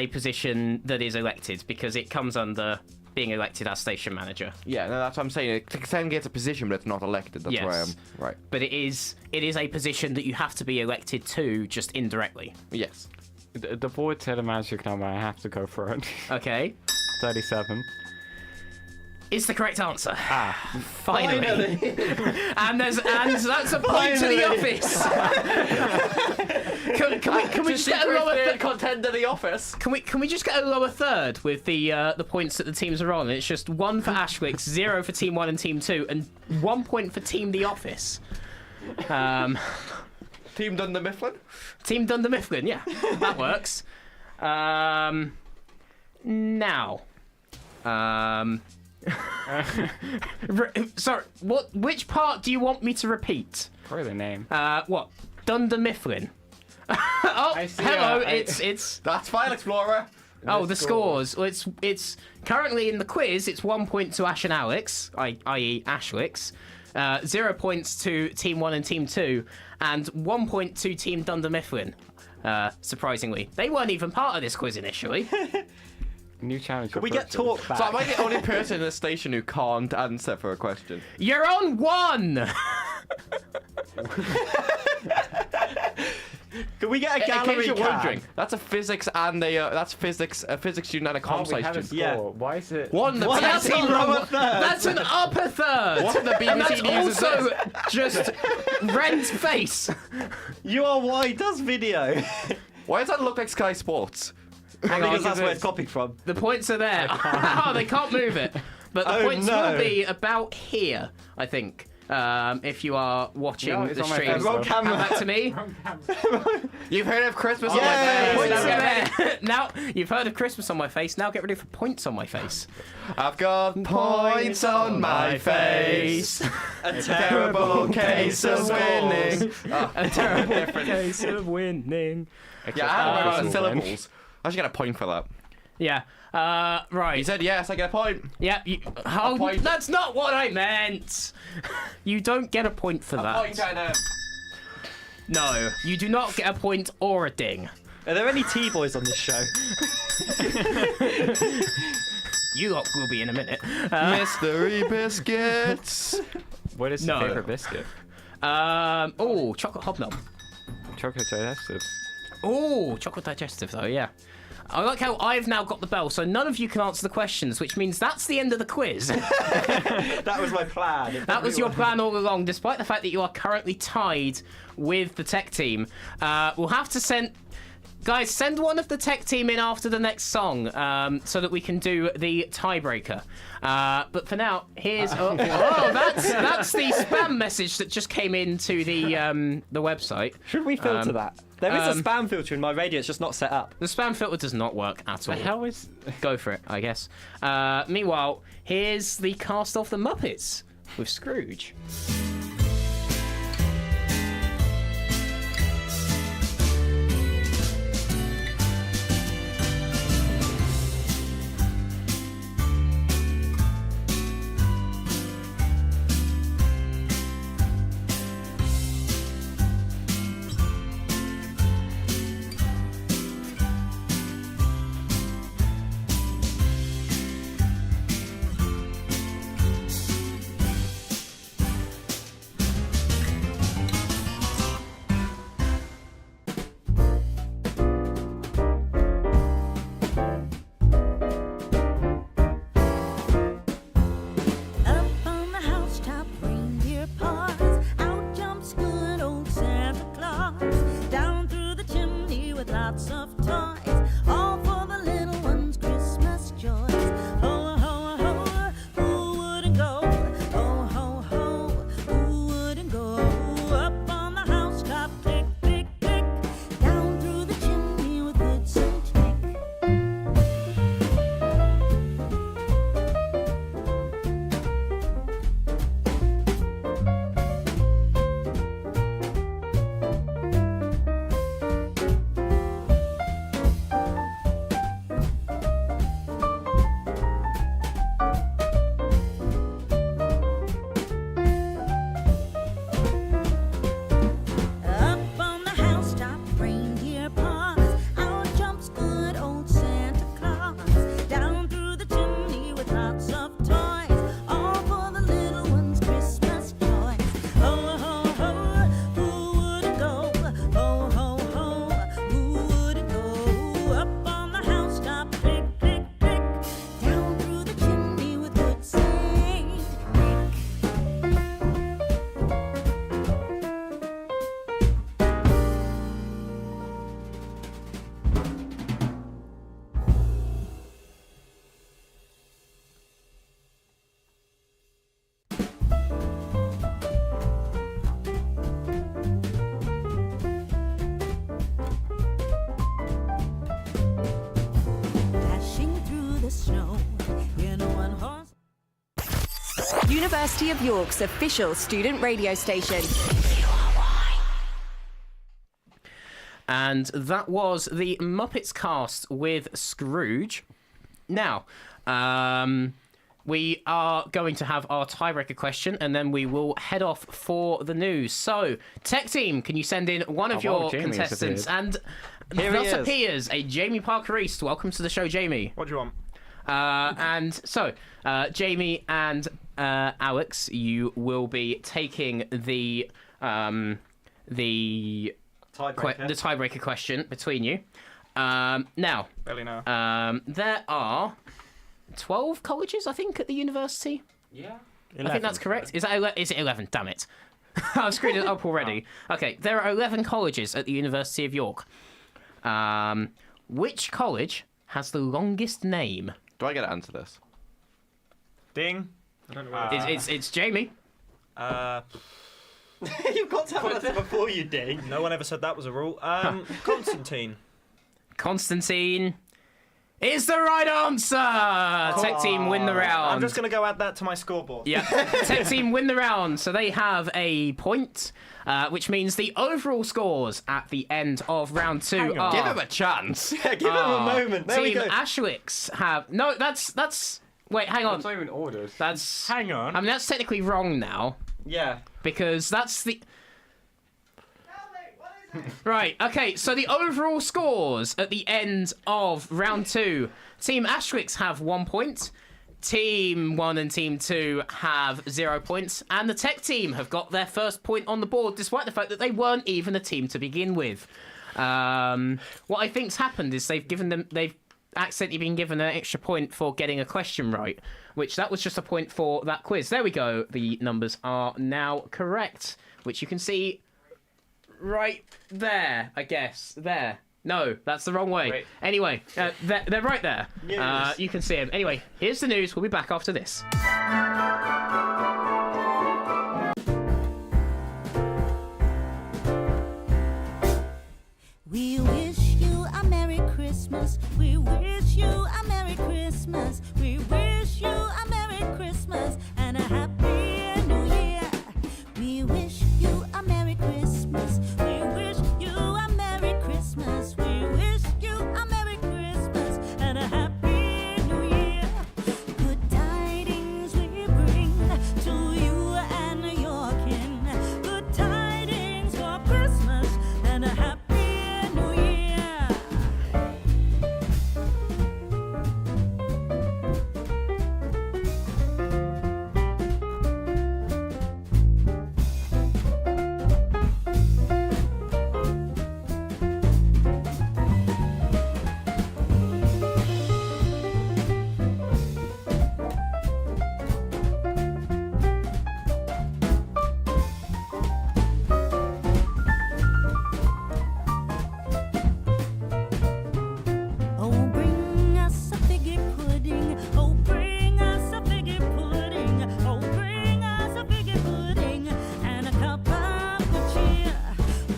position that is elected because it comes under being elected as station manager. Yeah, no, that's what I'm saying. It technically it's a position, but it's not elected. That's where I am. Yes. Right. But it is a position that you have to be elected to, just indirectly. Yes. The board said a magic number. I have to go for it. Okay. 37. Is the correct answer. Finally. and that's a point to the office. Can we just get a lower content of the office? Can we just get a lower third with the points that the teams are on? It's just 1 for Ashlix, 0 for Team 1 and Team 2, and 1 point for Team The Office. Team Dunder Mifflin? Team Dunder Mifflin, yeah, that works. Now, sorry, which part do you want me to repeat? Probably the name. What? Dunder Mifflin. Oh, I see, hello. I- It's That's File Explorer. Oh, the scores. Well, it's currently in the quiz. It's 1 point to Ash and Alex, i.e. Ashlix. 0 points to Team 1 and Team 2, and 1 point to Team Dunder Mifflin. Surprisingly, they weren't even part of this quiz initially. New challenge. Could we get talk back? So am I the only person in the station who can't answer for a question? You're on 1. Could we get a In gallery case you're cam? wondering, that's a physics and a physics student and a comp we have a sci score. student. Yeah. Why is it? One the That's BBC a lower third. That's an upper third. What the BBC and that's uses also this? just Ren's face. URY does video. Why does that look like Sky Sports? Because that's where it's copied from. The points are there. Oh, they can't move it. But the Oh, points no. will be about here, I think. If you are watching No, it's the on my stream. face, Wrong though. camera. Back to me. You've heard of Christmas Yeah. on my Points face. are there. Now you've heard of Christmas on my face. Now get ready for points on my face. I've got points on my face. A Terrible case of winning. A terrible case of winning. Yeah, I don't remember the Arsenal, then. syllables. I should get a point for that. Yeah. Right. He said yes, I get a point. Yeah. point. That's not what I meant. You don't get a point for that. Point, Anna. No, you do not get a point or a ding. Are there any T-boys on this show? You lot will be in a minute. Mystery biscuits. What is No. your favorite biscuit? Chocolate hobnob. Chocolate digestives. Oh, chocolate digestive though, yeah. I like how I've now got the bell, so none of you can answer the questions, which means that's the end of the quiz. That was my plan. That was your plan all along, despite the fact that you are currently tied with the tech team. We'll have to send one of the tech team in after the next song, so that we can do the tiebreaker. But for now, here's that's the spam message that just came into the website. Should we filter that? There is a spam filter in my radio, it's just not set up. The spam filter does not work at all. The hell is... Go for it, I guess. Meanwhile, here's the cast of the Muppets with Scrooge. Up on the housetop, reindeer paws. Out jumps good old Santa Claus. Down through the chimney with lots of toys. All for the little ones' Christmas joys. Ho, ho, ho, who wouldn't go? Ho, ho, ho, who wouldn't go? Up on the housetop, click, click, click. Down through the chimney with good Saint Nick. Up on the housetop, reindeer paws. Out jumps good old Santa Claus. Down through the chimney with lots of toys. All for the little ones' Christmas joys. Ho, ho, ho, who wouldn't go? Ho, ho, ho, who wouldn't go? Up on the housetop, click, click, click. Down through the chimney with good Saint Nick. Dashing through the snow in a one-horse. University of York's official student radio station. And that was the Muppets cast with Scrooge. Now, we are going to have our tiebreaker question, and then we will head off for the news. So, tech team, can you send in one of your Jamie has contestants? appeared. And Here he thus is. appears a Jamie Parker East. Welcome to the show, Jamie. What do you want? And so, Jamie and Alex, you will be taking the tiebreaker question between you. Now, Barely know. there are 12 colleges, I think, at the university. Yeah. I think that's correct. Is it 11? Damn it. I've screwed it up already. Okay, there are 11 colleges at the University of York. Which college has the longest name? Do I get to answer this? Ding. I don't know where It's Jamie. You've got to have an answer before you ding. No one ever said that was a rule. Constantine. Constantine is the right answer. Tech team win the round. I'm just going to go add that to my scoreboard. Yeah, Tech team win the round, so they have a point, which means the overall scores at the end of round 2 are... Give him a chance. Yeah, give him a moment. There we Team go. Ashwix have... No, that's... Wait, hang on. It's not even ordered. That's... Hang on. I mean, that's technically wrong now, Yeah. because that's the... Right, okay, so the overall scores at the end of round 2. Team Ashwix have 1 point. Team 1 and Team 2 have 0 points. And the Tech team have got their first point on the board, despite the fact that they weren't even a team to begin with. What I think's happened is they've accidentally been given an extra point for getting a question right, which that was just a point for that quiz. There we go. The numbers are now correct, which you can see right there, I guess. There. No, that's the wrong way. Wait. Anyway, they're right there. News. You can see them. Anyway, here's the news. We'll be back after this. We wish you a Merry Christmas. We wish you a Merry Christmas. We wish you a Merry Christmas and a Happy New Year. We wish you a Merry Christmas. We wish you a Merry Christmas. We wish you a Merry Christmas and a Happy New Year. Good tidings we bring to you and your kin. Good tidings for Christmas and a Happy New Year. Oh, bring us a figgy pudding. Oh, bring us a figgy pudding. Oh, bring us a figgy pudding and a cup of good cheer.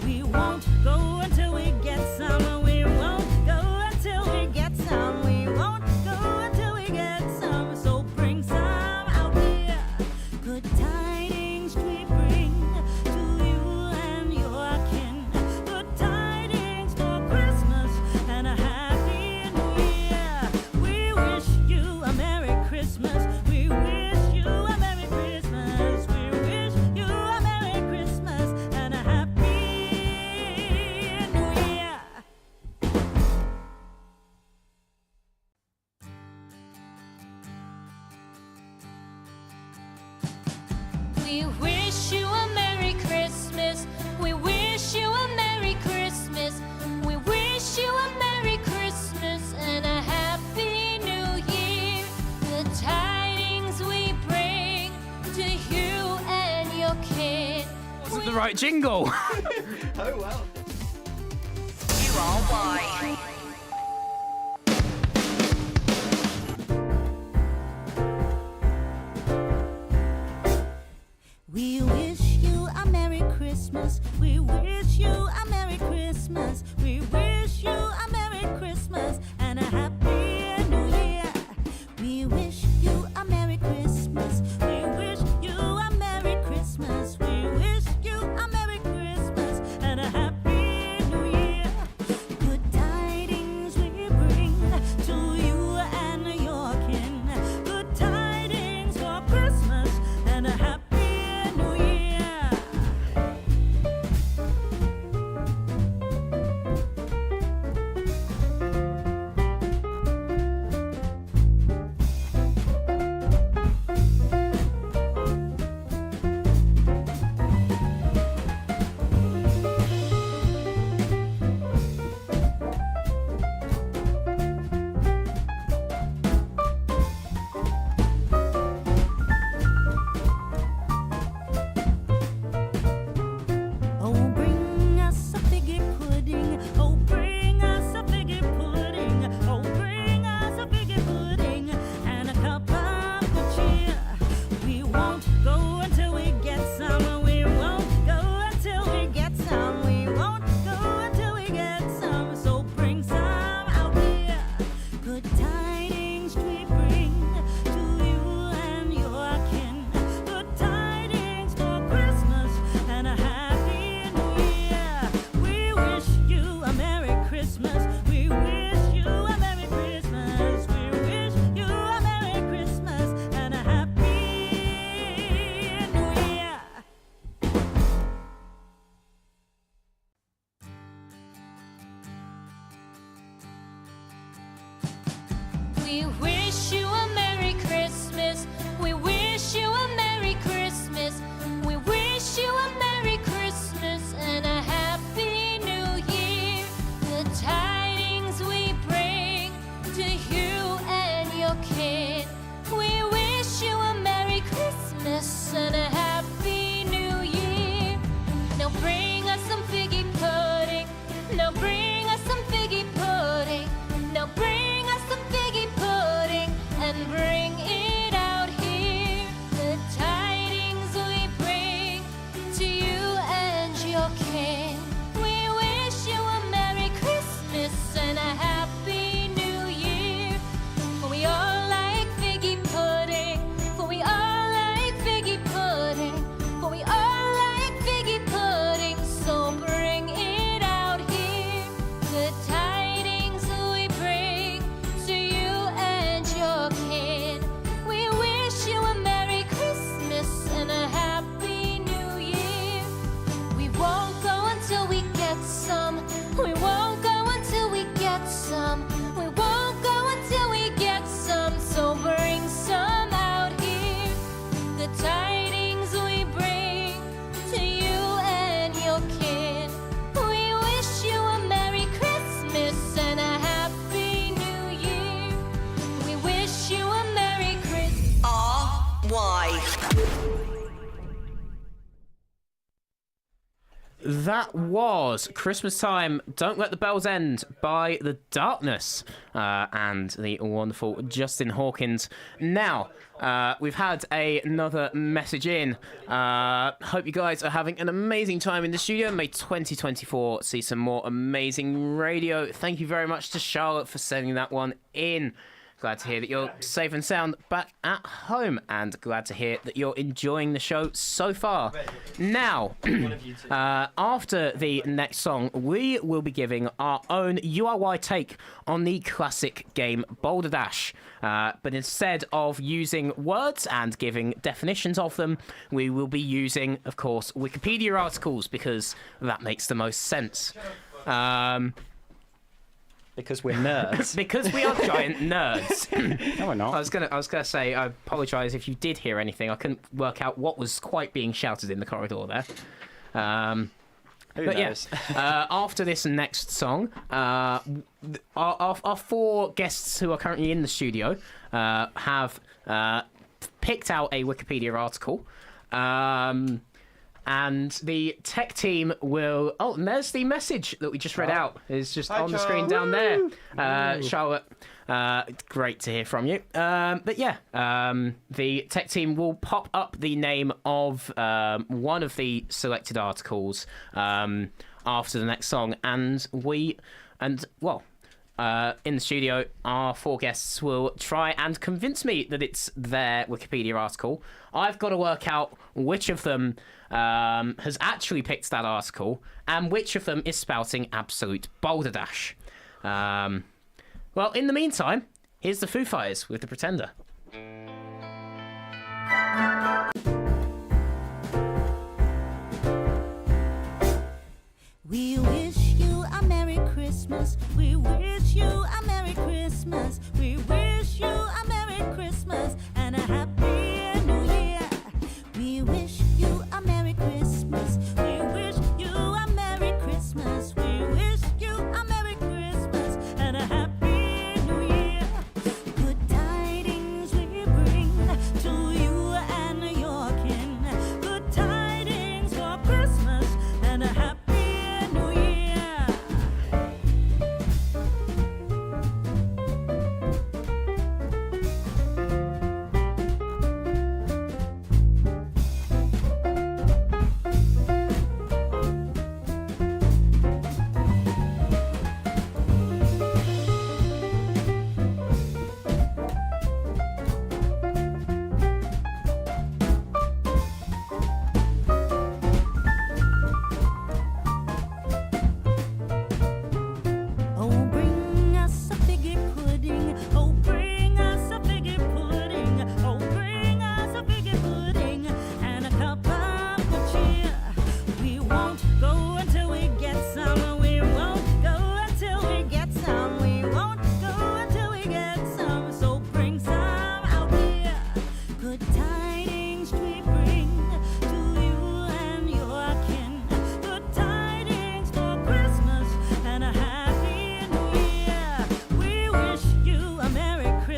We won't go until we get some. We won't go until we get some. We won't go until we get some. So bring some out here. Good tidings we bring to you and your kin. Good tidings for Christmas and a Happy New Year. We wish you a Merry Christmas. We wish you a Merry Christmas. We wish you a Merry Christmas and a Happy New Year. We wish you a Merry Christmas. We wish you a Merry Christmas. We wish you a Merry Christmas and a Happy New Year. The tidings we bring to you and your kin. Wasn't the right jingle. Oh, well. We wish you a Merry Christmas. We wish you a Merry Christmas. We wish you a Merry Christmas and a Happy New Year. We wish you a Merry Christmas. We wish you a Merry Christmas. We wish you a Merry Christmas and a Happy New Year. Good tidings we bring to you and your kin. Good tidings for Christmas and a Happy New Year. feast we bring to you and your kin. Good tidings for Christmas and a happy new year. We wish you a Merry Christmas. We wish you a Merry Christmas. We wish you a Merry Christmas and a happy new year. We wish you a Merry Christmas. We wish you a Merry Christmas. We wish you a Merry Christmas and a Happy New Year. The tidings we bring to you and your kin. We wish you a Merry Christmas and a Happy New Year. Now bring us some figgy pudding. Now bring us some figgy pudding. Now bring us some figgy pudding and bring it out here. The tidings we bring to you and your kin. We wish you a Merry Christmas and a Happy New Year. For we all like figgy pudding. For we all like figgy pudding. For we all like figgy pudding. So bring it out here. The tidings we bring to you and your kin. We wish you a Merry Christmas and a Happy New Year. We won't go until we get some. We won't go until we get some. We won't go until we get some. So bring some out here. The tidings we bring to you and your kin. We wish you a Merry Christmas and a Happy New Year. We wish you a Merry Christmas. R.Y. That was Christmas Time, Don't Let the Bells End by The Darkness and the wonderful Justin Hawkins. Now, we've had another message in. Hope you guys are having an amazing time in the studio. May 2024 see some more amazing radio. Thank you very much to Charlotte for sending that one in. Glad to hear that you're safe and sound back at home, and glad to hear that you're enjoying the show so far. Now, after the next song, we will be giving our own URY take on the classic game Boulder Dash. But instead of using words and giving definitions of them, we will be using, of course, Wikipedia articles, because that makes the most sense. Because we're nerds. Because we are giant nerds. No, we're not. I was gonna say, I apologise if you did hear anything. I couldn't work out what was quite being shouted in the corridor there. Who But knows? yeah, after this next song, our four guests who are currently in the studio have picked out a Wikipedia article. And the tech team will... Oh, and there's the message that we just read out. It's just on the screen down there. Charlotte, great to hear from you. But yeah, the tech team will pop up the name of one of the selected articles after the next song. And in the studio, our four guests will try and convince me that it's their Wikipedia article. I've got to work out which of them has actually picked that article and which of them is spouting absolute balderdash. Well, in the meantime, here's the Foo Fighters with The Pretender. We wish you a Merry Christmas. We wish you a Merry Christmas. We wish you a Merry Christmas and a Happy New Year. We wish you a Merry Christmas. We wish you a Merry Christmas. We wish you a Merry Christmas and a Happy New Year. Good tidings we bring to you and your kin. Good tidings for Christmas and a Happy New Year.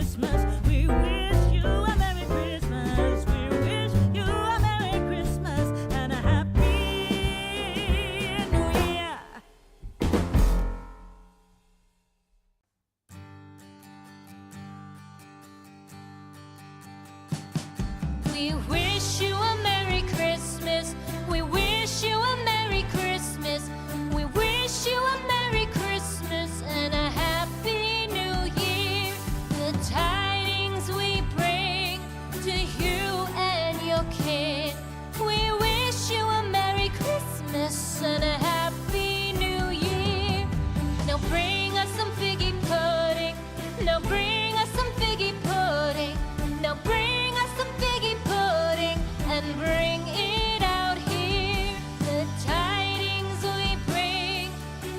Christmas. We wish you a Merry Christmas. We wish you a Merry Christmas and a Happy New Year. We wish you a Merry Christmas. We wish you a Merry Christmas. We wish you a Merry Christmas and a Happy New Year. The tidings we bring to you and your kin. We wish you a Merry Christmas and a Happy New Year. Now bring us some figgy pudding. Now bring us some figgy pudding. Now bring us some figgy pudding and bring it out here. The tidings we bring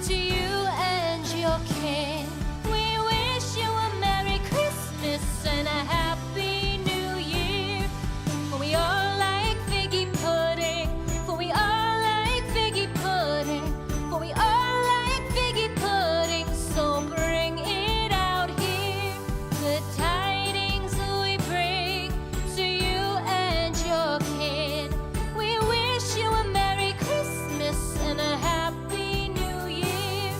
to you and your kin. We wish you a Merry Christmas and a Happy New Year. For we all like figgy pudding. For we all like figgy pudding. For we all like figgy pudding. So bring it out here. The tidings we bring to you and your kin. We wish you a Merry Christmas and a Happy New Year.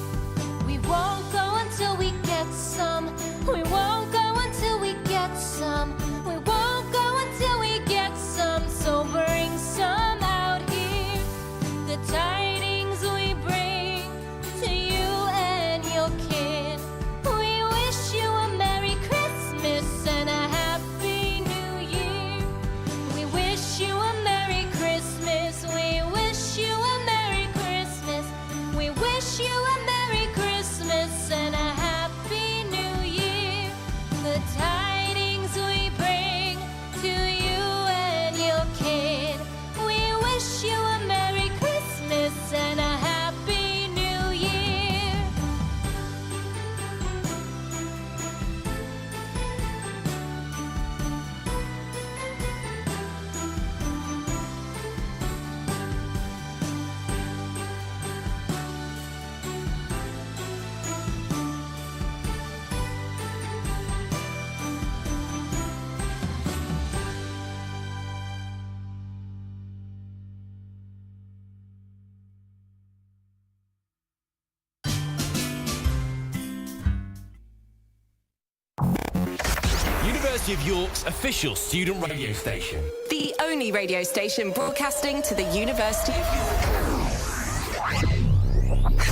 We won't go until we get some. We won't go until we get some. We won't go until we get some. So bring some out here. The tidings we bring to you and your kin. We wish you a Merry Christmas and a Happy New Year. We wish you a Merry Christmas. We wish you a Merry Christmas. We wish you a Merry Christmas and a Happy New Year. The tidings we bring to you and your kin. We wish you a Merry Christmas and a Happy New Year. University of York's official student radio station. The only radio station broadcasting to the University of York.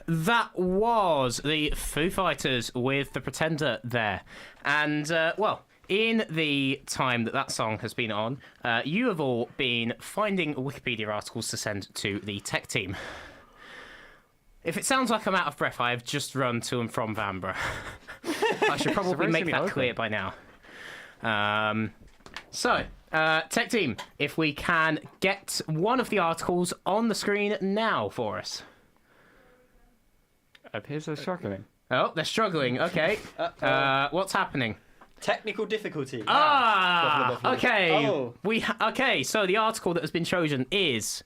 That was the Foo Fighters with The Pretender there. And, well, in the time that that song has been on, you have all been finding Wikipedia articles to send to the tech team. If it sounds like I'm out of breath, I have just run to and from Vanbrugh. I should probably make that clear by now. Tech team, if we can get one of the articles on the screen now for us. Appears they're struggling. Oh, they're struggling. Okay. What's happening? Technical difficulty. Okay. Oh. Okay, so the article that has been chosen is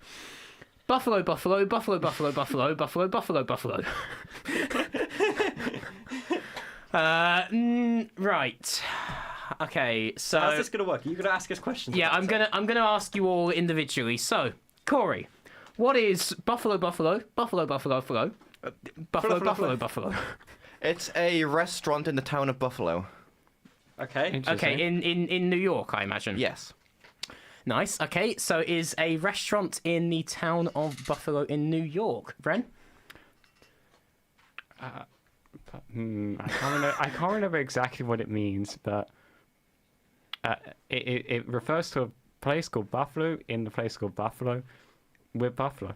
Buffalo, Buffalo, Buffalo, Buffalo, Buffalo, Buffalo, Buffalo, Buffalo. Right. Okay, so how's this gonna work? Are you gonna ask us questions? yeah, I'm gonna ask you all individually. So, Corey, what is Buffalo, Buffalo, Buffalo, Buffalo, Buffalo, Buffalo, Buffalo, Buffalo? It's a restaurant in the town of Buffalo. Okay. Okay, in New York, I imagine. Yes. Nice. Okay, so is a restaurant in the town of Buffalo in New York. Bren? I can't remember exactly what it means, but it refers to a place called Buffalo in the place called Buffalo with Buffalo.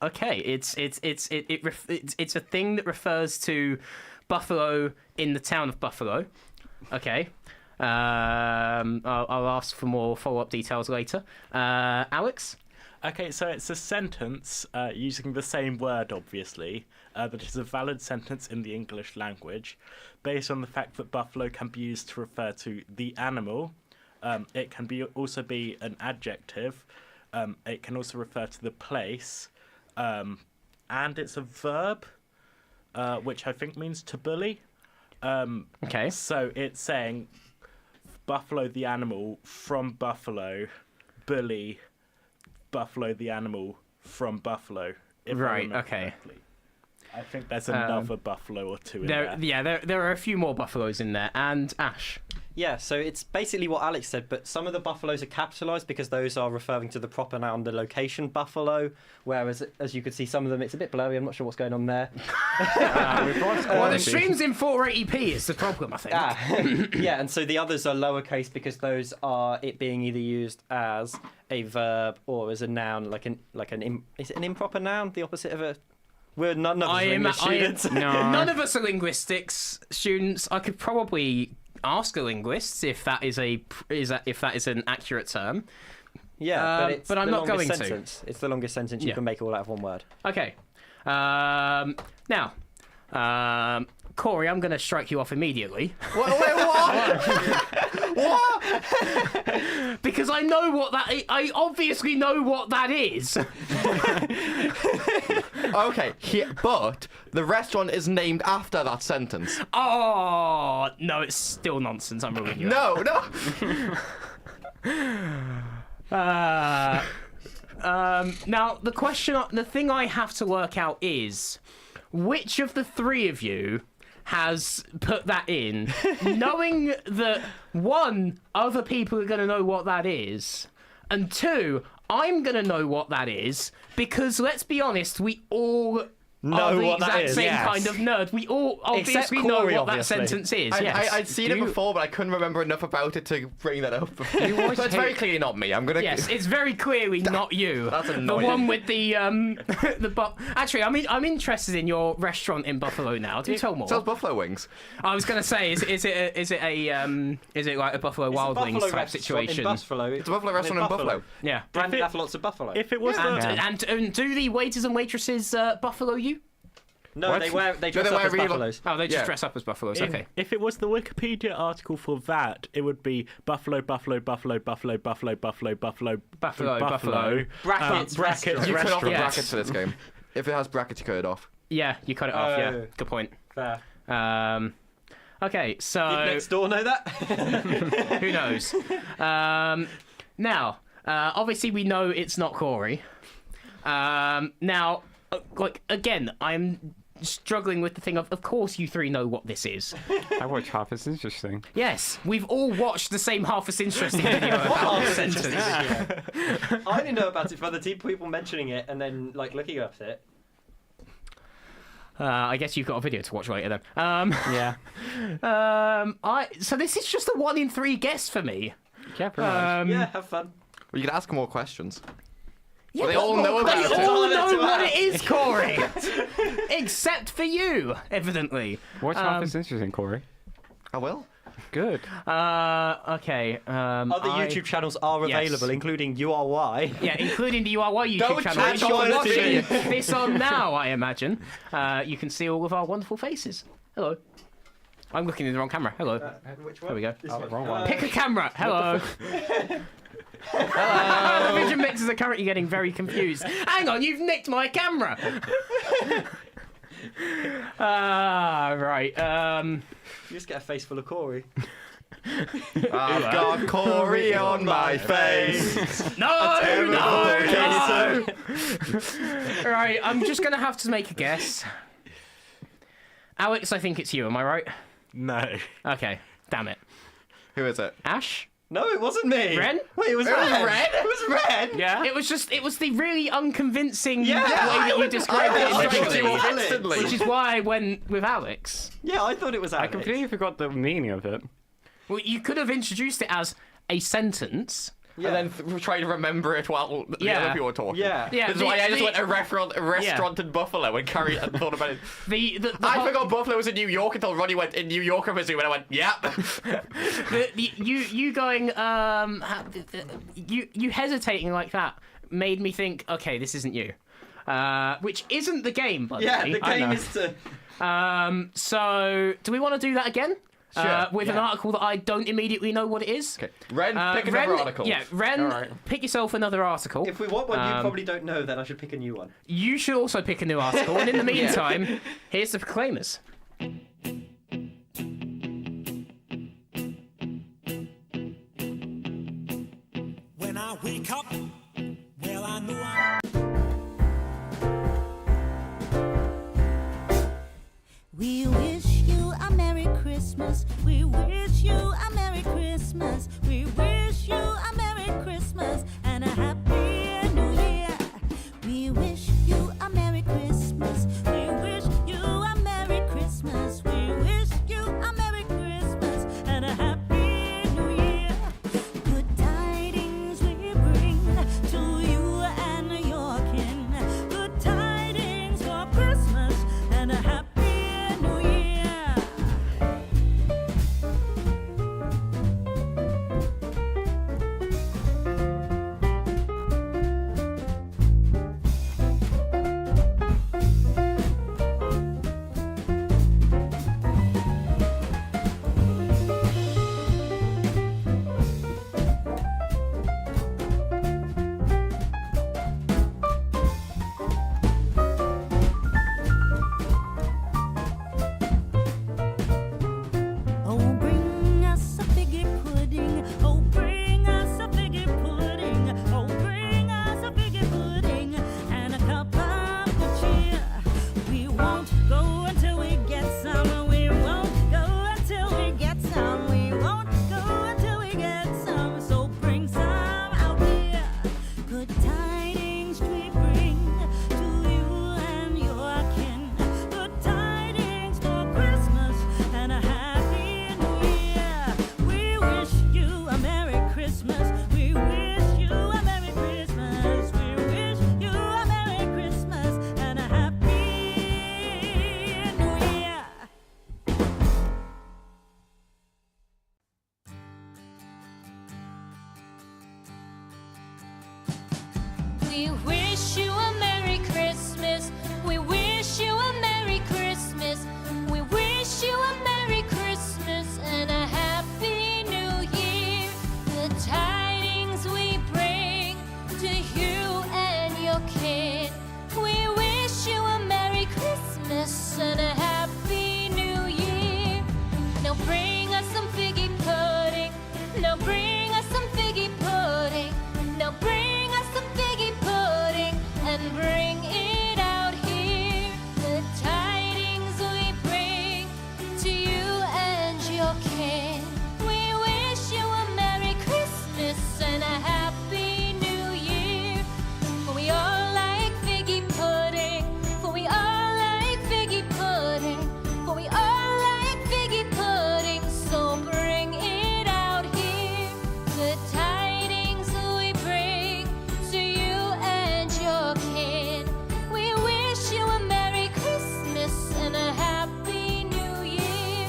Okay, it's a thing that refers to Buffalo in the town of Buffalo. Okay. I'll ask for more follow-up details later. Alex? Okay, so it's a sentence using the same word, obviously, but it's a valid sentence in the English language, based on the fact that buffalo can be used to refer to the animal. It can also be an adjective. It can also refer to the place, and it's a verb, which I think means to bully. Okay. So it's saying buffalo the animal from buffalo, bully buffalo the animal from buffalo. If I Right, remember okay. correctly. I think there's another buffalo or two in There, there. there are a few more buffaloes in there. And Ash. Yeah, so it's basically what Alex said, but some of the buffaloes are capitalised because those are referring to the proper noun, the location buffalo, whereas, as you can see, some of them, it's a bit blurry, I'm not sure what's going on there. Well, the stream's in 480p is the problem, I think. Yeah, and so the others are lowercase because those are it being either used as a verb or as a noun, is it an improper noun, the opposite of a... We're none of us are English students. None of us are linguistics students. I could probably ask a linguist if that is an accurate term. Yeah, but I'm the not going longest to. sentence. It's the longest sentence you can make all out of one word. Okay. Now, Corey, I'm going to strike you off immediately. What? Because I know what that is. I obviously know what that is. Okay, but the restaurant is named after that sentence. Oh, no, it's still nonsense. I'm ruining you. No. Now, the thing I have to work out is which of the three of you has put that in, knowing that, one, other people are going to know what that is, and two, I'm going to know what that is, because let's be honest, we all are the what that exact is, same yes. kind of nerd. We all obviously know Corey, what that obviously. sentence is. Yes. I'd seen it before, but I couldn't remember enough about it to bring that up. always So it's very clearly not me. I'm gonna. Yes, it's very clearly not you. That's The annoying. one with the Actually, I'm interested in your restaurant in Buffalo now. Do tell more. Sells buffalo wings. I was gonna say, is it like a Buffalo Wild Wings type situation? In Buffalo. It's a buffalo restaurant in Buffalo. Yeah. Branded after lots of buffalo. If it was And do the waiters and waitresses buffalo you? No, they dress they up wear as real- buffaloes. Oh, they just Yeah. dress up as buffaloes. Okay. If it was the Wikipedia article for that, it would be buffalo, buffalo, buffalo, buffalo, buffalo, buffalo, buffalo, Buffalo. Brackets, brackets, You cut off the Yes. brackets for this game. If it has brackets, you cut it off. Yeah, you cut it off. Yeah, Oh. good point. Fair. Okay, so Did next door know that? who knows? Now, obviously we know it's not Corey. Now, again, I'm struggling with the thing of course you three know what this is. I watch Half It's Interesting. Yes, we've all watched the same Half as Interesting video about the sentence. I didn't know about it for other people mentioning it and then looking up at it. I guess you've got a video to watch later then. Yeah. So this is just a 1 in 3 guess for me. Yeah, pretty much. Yeah, have fun. Well, you can ask more questions. Yeah, They all know about They it. all That's know what right. it is, Corey. Except for you, evidently. Watch Half It's Interesting, Corey. I will. Good. Okay. Other YouTube channels are Yes. available, including URY. Yeah, including the URY YouTube Don't channel, touch which you're on watching this. this on now, I imagine. You can see all of our wonderful faces. Hello. I'm looking in the wrong camera. Hello. Which There we go. Oh, wrong one. Pick a camera. Hello. Hello. The vision mixers are currently getting very confused. Hang on, you've nicked my camera. Right. You just get a face full of Corey. I've got Corey on my face. No. Right, I'm just gonna have to make a guess. Alex, I think it's you. Am I right? No. Okay. Damn it. Who is it? Ash? No, it wasn't me. Ren? Wait, it was It was Ren. Ren? It was Ren. Yeah. It was the really unconvincing Yeah, way that you described I it thought initially. it was instantly. Which is why I went with Alex. Yeah, I thought it was I Alex. completely forgot the meaning of it. Well, you could have introduced it as a sentence. And then try to remember it while the Yeah. other people were talking. Yeah. Yeah, That's why I just went a Yeah. restaurant in Buffalo and thought about it. The I whole- forgot Buffalo was in New York until Ronnie went in New York, I presume, and I went, yep. you going you hesitating like that made me think, okay, this isn't you. Which isn't the game, by the Yeah, way. the game is to. So, do we want to do that again? Sure. With an article that I don't immediately know what it is. Okay, Ren, pick another article. Yeah, Ren, Alright. pick yourself another article. If we want one you probably don't know, then I should pick a new one. You should also pick a new article, and in the meantime, here's the Proclaimers. when I wake up, well, I know I'm. We wish you a Merry Christmas. We wish you a Merry Christmas. We wish you a Merry Christmas and a Happy New Year. We wish you a Merry Christmas. We wish you a Merry Christmas. We wish you a Merry Christmas and a Happy New Year. Good tidings we bring to you and your kin. Good tidings for Christmas and a Happy New Year. Oh, bring us a figgy pudding. Oh, bring us a figgy pudding. Oh, bring us a figgy pudding and a cup of good cheer. We won't go until we get some. We won't go until we get some. We won't go until we get some. So bring some out here. Good tidings we bring to you and your kin. Good tidings for Christmas and a Happy New Year. We wish you a Merry Christmas. We wish you a Merry Christmas. We wish you a Merry Christmas and a Happy New Year. We wish you a Merry Christmas. We wish you a Merry Christmas. We wish you a Merry Christmas and a Happy New Year. The tidings we bring to you and your kid. We wish you a Merry Christmas and a Happy New Year. Now bring us some figgy pudding. Now bring us some figgy pudding. Now bring us some figgy pudding and bring it out here. The tidings we bring to you and your kin. We wish you a Merry Christmas and a Happy New Year. For we all like figgy pudding. For we all like figgy pudding. For we all like figgy pudding. So bring it out here. The tidings we bring to you and your kin. We wish you a Merry Christmas and a Happy New Year.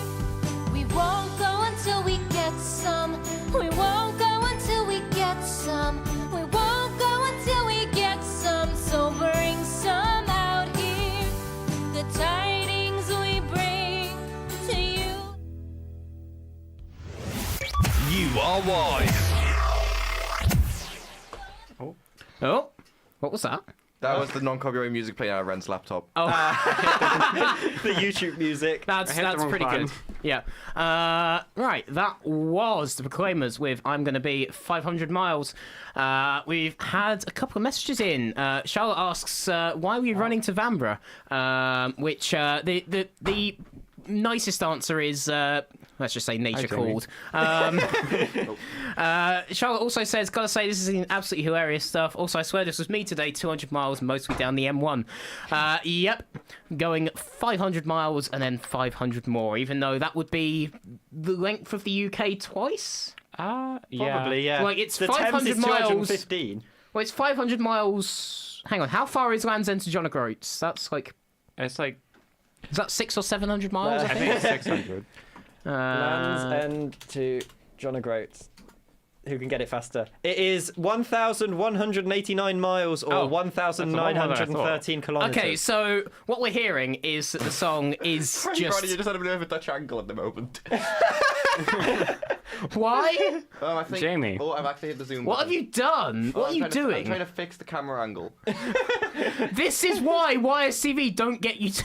We won't go until we get some. We won't go until we get some. We won't go until we get some. So bring some out here. The tidings we bring to you. You are wise. Oh, what was that? That was the non-copyright music playing on Ren's laptop. Oh, The YouTube music. that's hit the wrong pretty button. good. Yeah. Right, that was the Proclaimers with "I'm Gonna Be 500 Miles." We've had a couple of messages in. Charlotte asks, "Why were you running to Vanbrugh?" Which the nicest answer is. Let's just say nature called. Charlotte also says, "Gotta say, this is absolutely hilarious stuff. Also, I swear this was me today, 200 miles, mostly down the M1. Yep, going 500 miles and then 500 more, even though that would be the length of the UK twice. Yeah. Probably, yeah. Like, it's the 500 Thames is miles. 215. Well, it's 500 miles. Hang on, how far is Land's End to John O'Groats? That's like, It's like, is that 600 or 700 miles? I I think. think it's 600. Land's End to John O'Groats. Who can get it faster? It is 1,189 miles or Oh, 1,913 kilometers. Okay, so what we're hearing is that the song is just. You just had a bit of a Dutch angle at the moment. Why? Oh, I think. Jamie. Oh, I've actually hit the zoom. What have button. you done? Oh, What are I'm you trying to- I'm doing? trying to fix the camera angle. This is why YSCV don't get you to.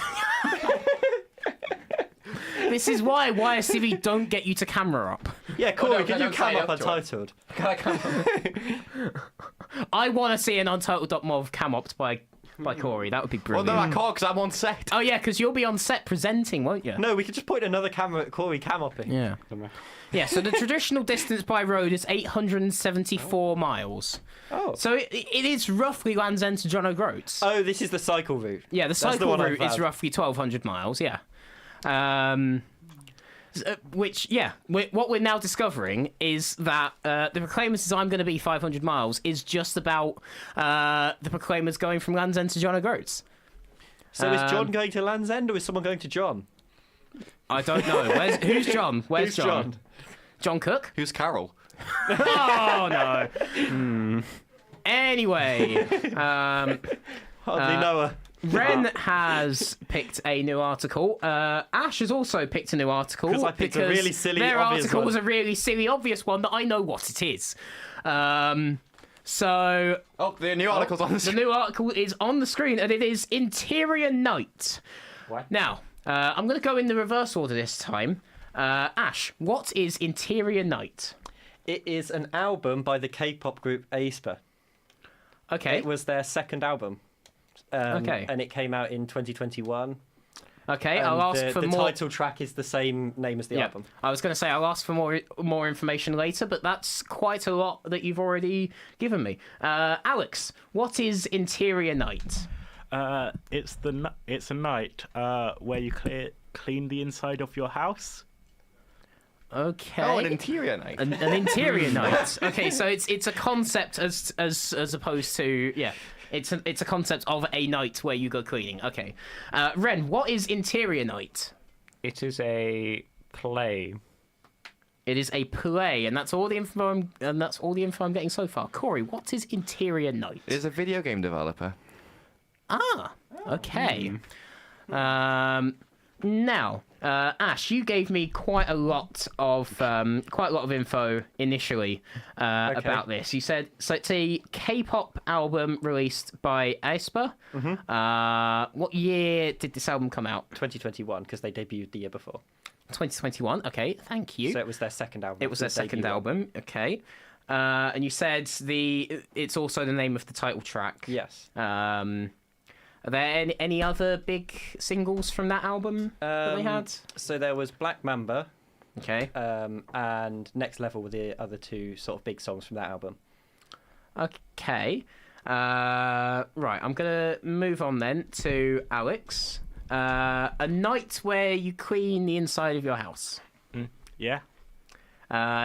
This is why YSTV don't get you to camera up. Yeah, Corey, no, can you don't come sign up up to it. untitled? Can I come? I want to see an Untitled.mov cam upped by Corey. That would be Well, brilliant. no, I can't because I'm on set. Oh yeah, because you'll be on set presenting, won't you? No, we could just point another camera at Corey cam upping. Yeah. Yeah, so the traditional distance by road is 874 miles. Oh. So it is roughly Land's End to John O'Groats. Oh, this is the cycle route. Yeah, the That's the cycle one I've route is had. roughly 1,200 miles, yeah. Which, yeah, what we're now discovering is that the Proclaimers' design going to be 500 miles is just about the Proclaimers going from Land's End to John O'Groats. So is John going to Land's End or is someone going to John? I don't know. Who's John? Where's Who's John? John Cook? Who's Carol? Oh, no. Anyway, Hardly know her. Ren has picked a new article. Ash has also picked a new article 'Cause I picked a really silly, their obvious article one. was a really silly, obvious one that I know what it is. So Oh, the new article's on the the screen. new article is on the screen, and it is Interior Night. What? Now, I'm going to go in the reverse order this time. Ash, what is Interior Night? It is an album by the K-pop group aespa. Okay. It was their second album. Okay. And it came out in 2021. Okay, And I'll ask the, for the more. title track is the same name as the Yeah, album. I was going to say I'll ask for more information later, but that's quite a lot that you've already given me. Alex, what is Interior Night? It's a night where you clean the inside of your house. Okay. Oh, an interior night. An interior night. Okay, so it's a concept as opposed to it's a concept of a night where you go cleaning. Okay, Ren, what is Interior Night? It is a play. It is a play, and that's all the info. I'm getting so far. Corey, what is Interior Night? It is a video game developer. Ah, okay. Now, Ash, you gave me quite a lot of info initially about this. You said so. It's a K-pop album released by aespa. What year did this album come out? 2021, because they debuted the year before. 2021. Okay, thank you. So it was their second album. It was their second debut one. album. Okay. And you said it's also the name of the title track. Yes. Are there any other big singles from that album that they had? So there was Black Mamba Okay. and Next Level were the other two sort of big songs from that album. Okay. Right, I'm going to move on then to Alex. A night where you clean the inside of your house. Yeah.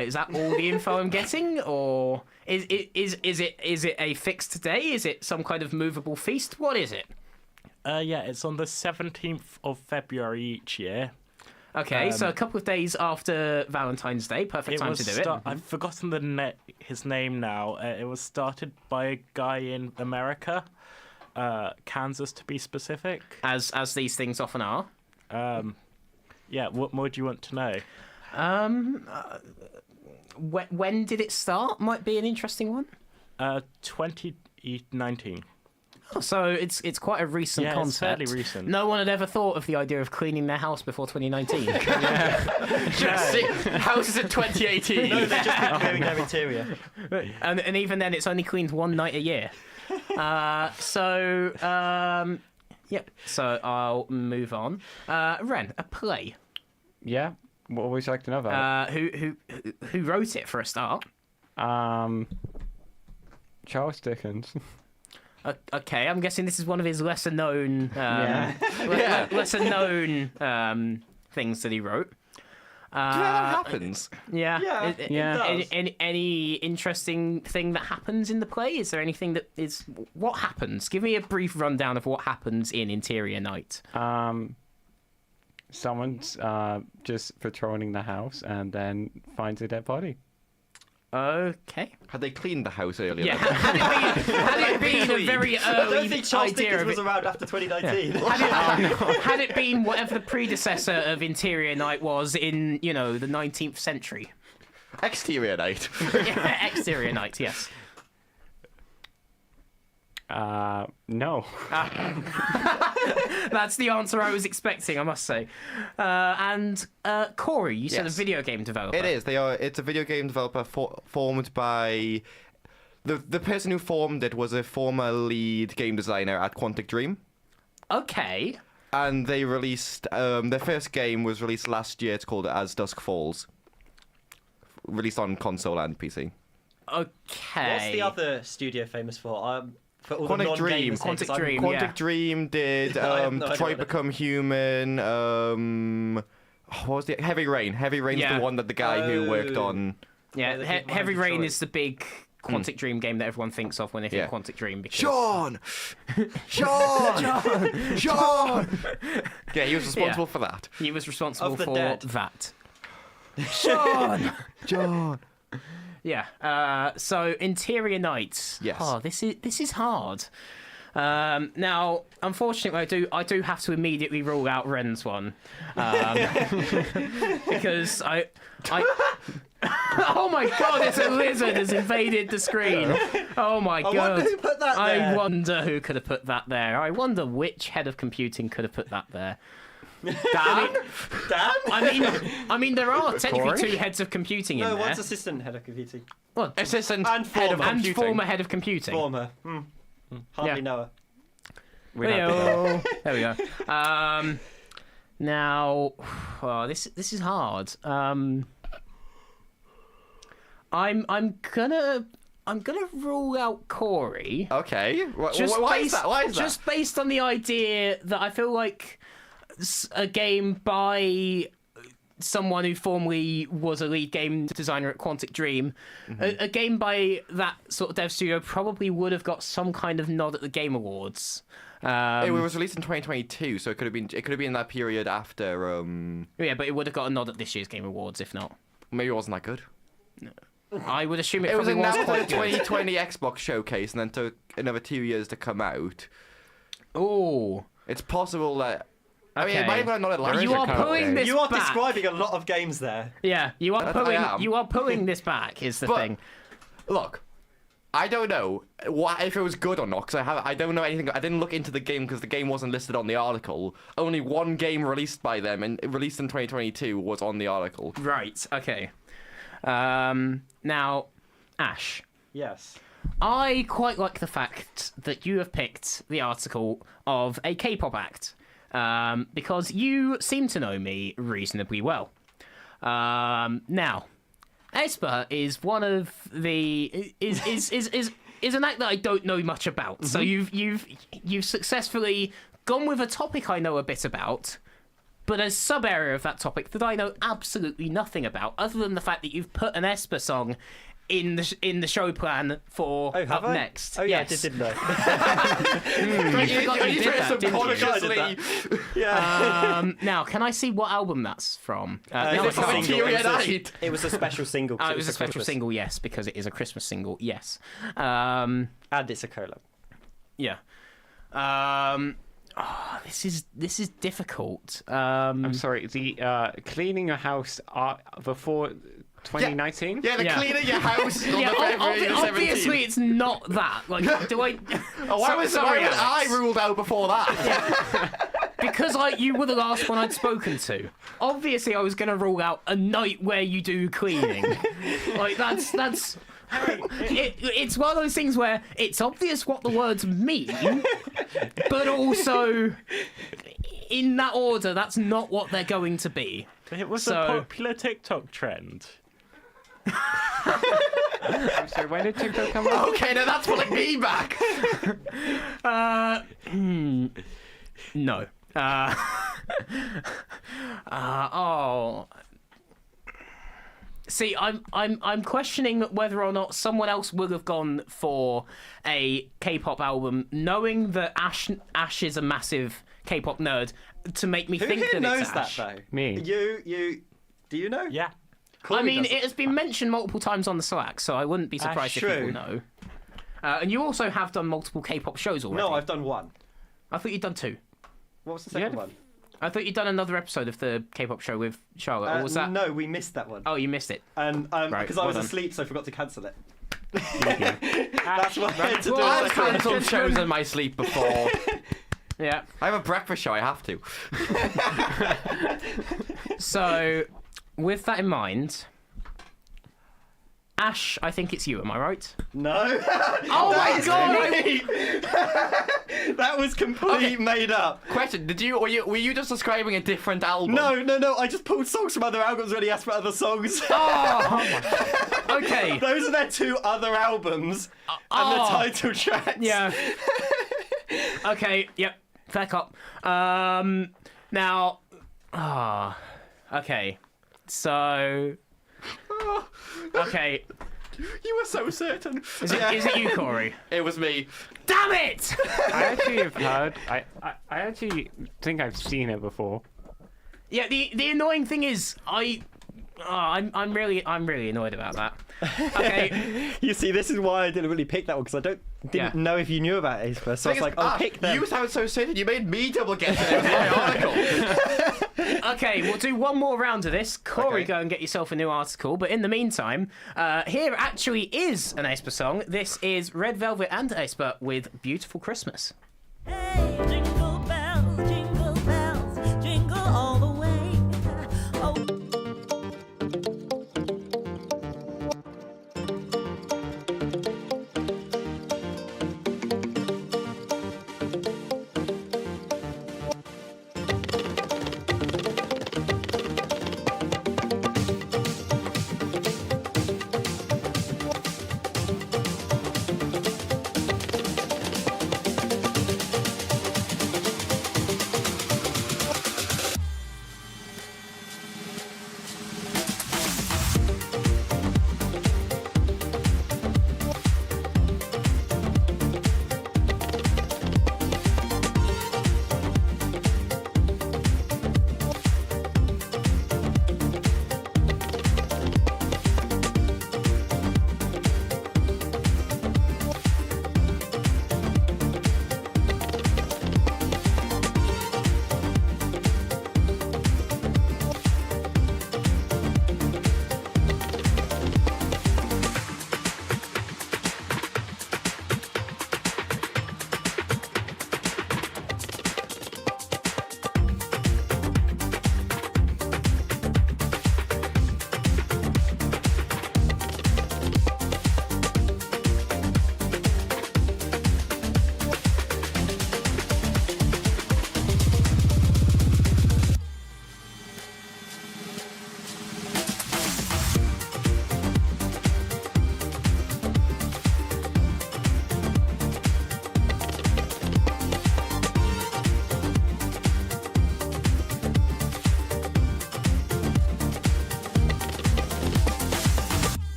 Is that all the info I'm getting, or is it a fixed day? Is it some kind of movable feast? What is it? Yeah, it's on the 17th of February each year. Okay, so a couple of days after Valentine's Day, perfect time to do it. I've forgotten his name now. It was started by a guy in America, Kansas to be specific. As these things often are. Yeah, what more do you want to know? When did it start? Might be an interesting one. 2019. Oh, so it's quite a recent Yeah, it's concept. fairly recent. No one had ever thought of the idea of cleaning their house before 2019. Houses in 2018. No, they're just preparing their interior. and even then, it's only cleaned one night a year. So I'll move on. Ren, a play. Yeah. What would you like to know about Who wrote it for a start? it? Charles Dickens. Okay, I'm guessing this is one of his lesser known things that he wrote. Do you know that happens? Yeah. Yeah, Any interesting thing that happens in the play? Is there anything that is... What happens? Give me a brief rundown of what happens in Interior Night. Someone's just patrolling the house and then finds a dead body. Okay. Had they cleaned the house earlier? Yeah, had it been a very I don't early think Charles idea Dickens of was it... around after 2019. Had it been whatever the predecessor of Interior Night was in, the 19th century. Exterior night. Yeah, Exterior Night, yes. No. That's the answer I was expecting, I must say. And Corey, you said a Yes. video game developer. It is. It's a video game developer formed by the person who formed it was a former lead game designer at Quantic Dream, Okay. and they released their first game was released last year. It's called As Dusk Falls, released on console and PC. Okay. What's the other studio famous for? For all Quantic the Dream. non-gamers here, 'cause Quantic I'm- Dream. Quantic Yeah. Dream did I have no idea Detroit what it- Become Human. What was the Heavy Rain? Heavy Rain's Yeah. the one that the guy who worked Oh. on. Yeah, the people Heavy behind Rain Detroit. is the big Quantic Dream game that everyone thinks of when they think Yeah. Quantic Dream. Because... Sean! Sean! Yeah, he was responsible for that. He was responsible Of the for dead. that. Sean! John! Yeah. So Interior Nights. Yes. Oh, this is hard. Now, unfortunately, I do have to immediately rule out Ren's one, because I. Oh my God! It's a lizard has invaded the screen. Oh my God! wonder who put that I there. wonder who could have put that there. I wonder which head of computing could have put that there. Dan? I mean, there are technically Corey? 2 heads of computing in No, there. one's assistant head of computing. Well, Assistant And head of former. and computing. former head of computing. Former. Hardly Yeah. know her. There we go. Now, this is hard. I'm gonna rule out Corey. Okay. Why is that? Why is that? Just based on the idea that I feel like a game by someone who formerly was a lead game designer at Quantic Dream, a game by that sort of dev studio probably would have got some kind of nod at the Game Awards. It was released in 2022, so it could have been that period after. Yeah, but it would have got a nod at this year's Game Awards if not. Maybe it wasn't that good. I would assume it It was probably was announced at the quite good. 2020 Xbox showcase, and then took another 2 years to come out. Oh, It's possible that. I mean, Okay. it might have got nodded last you year. are pulling this You are back. describing a lot of games there. Yeah, you are I pulling. am. You are pulling this back. Is the But- thing. Look, I don't know if it was good or not, because I don't know anything. I didn't look into the game because the game wasn't listed on the article. Only one game released by them and released in 2022 was on the article. Right. Okay. Now, Ash, Yes. I quite like the fact that you have picked the article of a K-pop act, because you seem to know me reasonably well. Now, aespa is one of the is an act that I don't know much about. So you've successfully gone with a topic I know a bit about, but a sub area of that topic that I know absolutely nothing about, other than the fact that you've put an aespa song in the show plan for Oh, have up I? next. Oh, yeah, Yes. I did know. You forgot you did that, didn't you? Subconsciously. Yeah. Now, can I see what album that's from? It No, was I a can't. single. Interior It was a- Night. It was a special single. 'cause It was a for special Christmas. single, yes, because it is a Christmas single, yes. And it's a collab. Yeah. This is difficult. I'm sorry. The cleaning your house before 2019. Yeah, the Yeah. cleaner your house on Yeah, the February the 17th. obviously it's not that. Like, do I? Oh, why was I Alex. ruled out before that? Because you were the last one I'd spoken to. Obviously, I was going to rule out a night where you do cleaning. Like that's. It's one of those things where it's obvious what the words mean, but also in that order, that's not what they're going to be. It was So- a popular TikTok trend. I'm sorry. When did TikTok come out? Okay, now that's pulling me back. No. See, I'm questioning whether or not someone else would have gone for a K-pop album, knowing that Ash is a massive K-pop nerd, to make me Who think here that knows it's that Ash. though? Me. You. Do you know? Yeah. Corey I mean, doesn't. it has been mentioned multiple times on the Slack, so I wouldn't be surprised if true. people know. And you also have done multiple K-pop shows already. No, I've done one. I thought you'd done 2. What was the second one? I thought you'd done another episode of the K-pop show with Charlotte, or was that? No, we missed that one. Oh, you missed it. And Right, because I was well done. asleep, so I forgot to cancel it. That's what I had to do. I've a second one. cancelled shows in my sleep before. Yeah. I have a breakfast show. I have to. So, with that in mind, Ash, I think it's you. Am I right? No. Oh my god! That was completely made up. Question: were you just describing a different album? No. I just pulled songs from other albums when he asked for other songs. Oh. Okay. Those are their 2 other albums and the title tracks. Yeah. Okay. Yep. Fair cop. Now. Okay. So. Okay. You were so certain. Is it you, Corey? It was me. Damn it! I actually have heard. I actually think I've seen it before. Yeah. The annoying thing is I'm really annoyed about that. Okay. You see, this is why I didn't really pick that one, because I didn't know if you knew about Aespa, so I was like, I'll pick them. You sound so certain. You made me double guess it. It was my article. Okay, we'll do one more round of this. Corey, Okay. go and get yourself a new article. But in the meantime, here actually is an Aespa song. This is Red Velvet and Aespa with Beautiful Christmas. Hey, jingle bells, jingle all the way. Oh.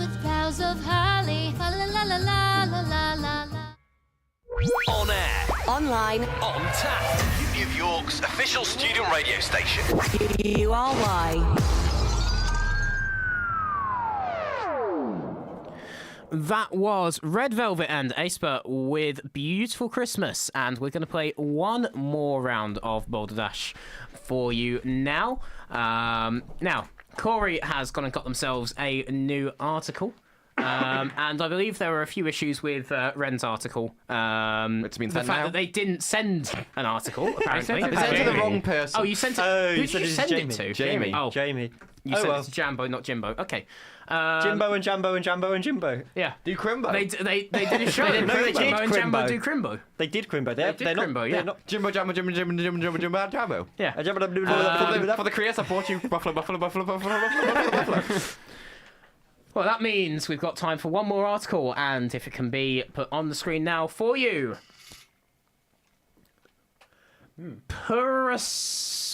with boughs of holly. La la la la la la la la la. On air. Online. On tap. New York's official student radio station. URY. That was Red Velvet and Aespa with Beautiful Christmas, and we're going to play one more round of Boulder Dash for you now. Now, Corey has gone and got themselves a new article. And I believe there were a few issues with Ren's article. It's been the sent fact now? that they didn't send an article, apparently. It's sent to the wrong person. Oh, you sent it. Oh, Who you did said you it's send Jamie. it to? Jamie. Oh, Jamie. you Oh, sent well. it to Jambo, not Jimbo. Okay. Jimbo and Jambo and Jambo and Jimbo. Yeah. Do Crimbo. They did a show. They did Jimbo Crimbo. and Jambo do Crimbo. They did Crimbo. They're did not. Crimbo, yeah. They're not. Jimbo, Jambo, Jimbo, Jimbo, Jimbo, Jimbo, Jimbo, Jambo. Yeah. For the creators, I brought you Buffalo, Buffalo, Buffalo, Buffalo, Buffalo, Buffalo. Well, that means we've got time for one more article, and if it can be put on the screen now for you.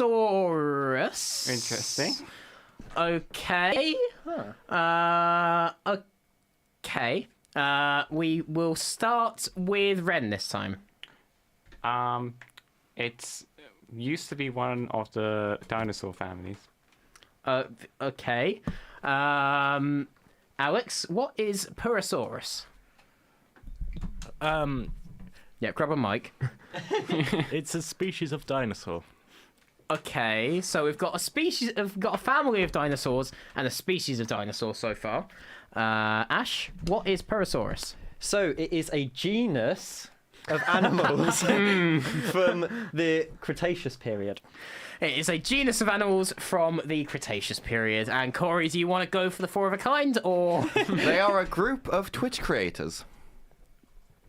Purosaurus. Interesting. Okay. Okay. We will start with Ren this time. It's used to be one of the dinosaur families. Okay. Alex, what is Purosaurus? Yeah, grab a mic. It's a species of dinosaur. Okay, so we've got a family of dinosaurs and a species of dinosaur so far. Ash, what is Purosaurus? So it is a genus of animals from the Cretaceous period. It is a genus of animals from the Cretaceous period. And Corey, do you want to go for the four of a kind, or? They are a group of Twitch creators.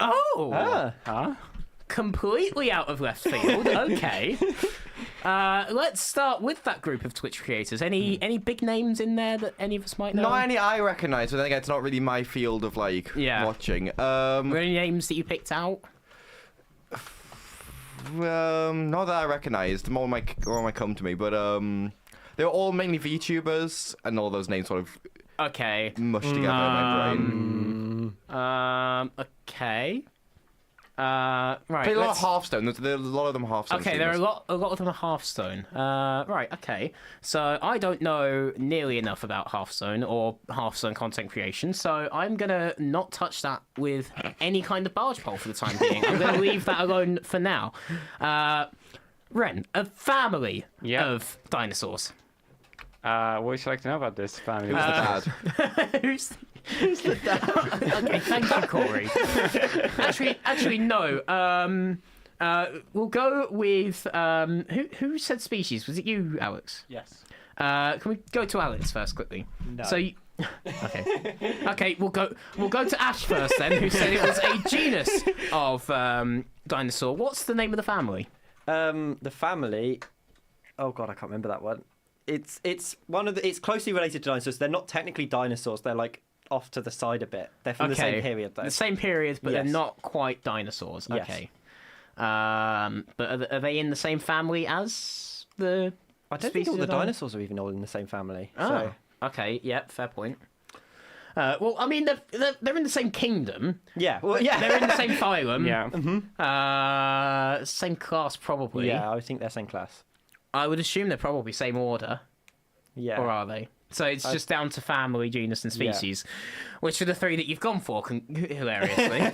Oh, Huh? completely out of left field. Okay. Let's start with that group of Twitch creators. Any big names in there that any of us might know? Not any I recognise, but then again, it's not really my field of watching. Were there any names that you picked out? Not that I recognised. More might come to me, but they were all mainly VTubers, and all those names sort of Okay. mushed together in my brain. Okay. Right. Played a lot of let's- Hearthstone. There's a lot of them Hearthstone. Okay, there are streamers. a lot of them are Hearthstone. Right, okay. So I don't know nearly enough about Hearthstone or Hearthstone content creation, so I'm gonna not touch that with any kind of barge pole for the time being. I'm gonna leave that alone for now. Ren, a family Yeah. of dinosaurs. What would you like to know about this family? Who's the dad? Who's the dad? Okay, thank you, Corey. Actually, no. We'll go with who said species? Was it you, Alex? Yes. Can we go to Alex first, quickly? No. So, okay. Okay, we'll go to Ash first then, who said it was a genus of dinosaur. What's the name of the family? The family. Oh god, I can't remember that one. It's one of the. It's closely related to dinosaurs. They're not technically dinosaurs. They're like off to the side a bit. They're from the same period though. The same period, but they're Yes. not quite dinosaurs. Yes. Okay. But are they in the same family as the? I don't think all the dinosaurs are even all in the same family. Oh, So. okay. Yep. Fair point. Well, I mean, they're in the same kingdom. Yeah. Well, yeah. They're in the same phylum. Yeah. Same class, probably. Yeah, I think they're same class. I would assume they're probably same order, Yeah. or are they? So it's just down to family, genus, and Yeah. species, which are the three that you've gone for, hilariously.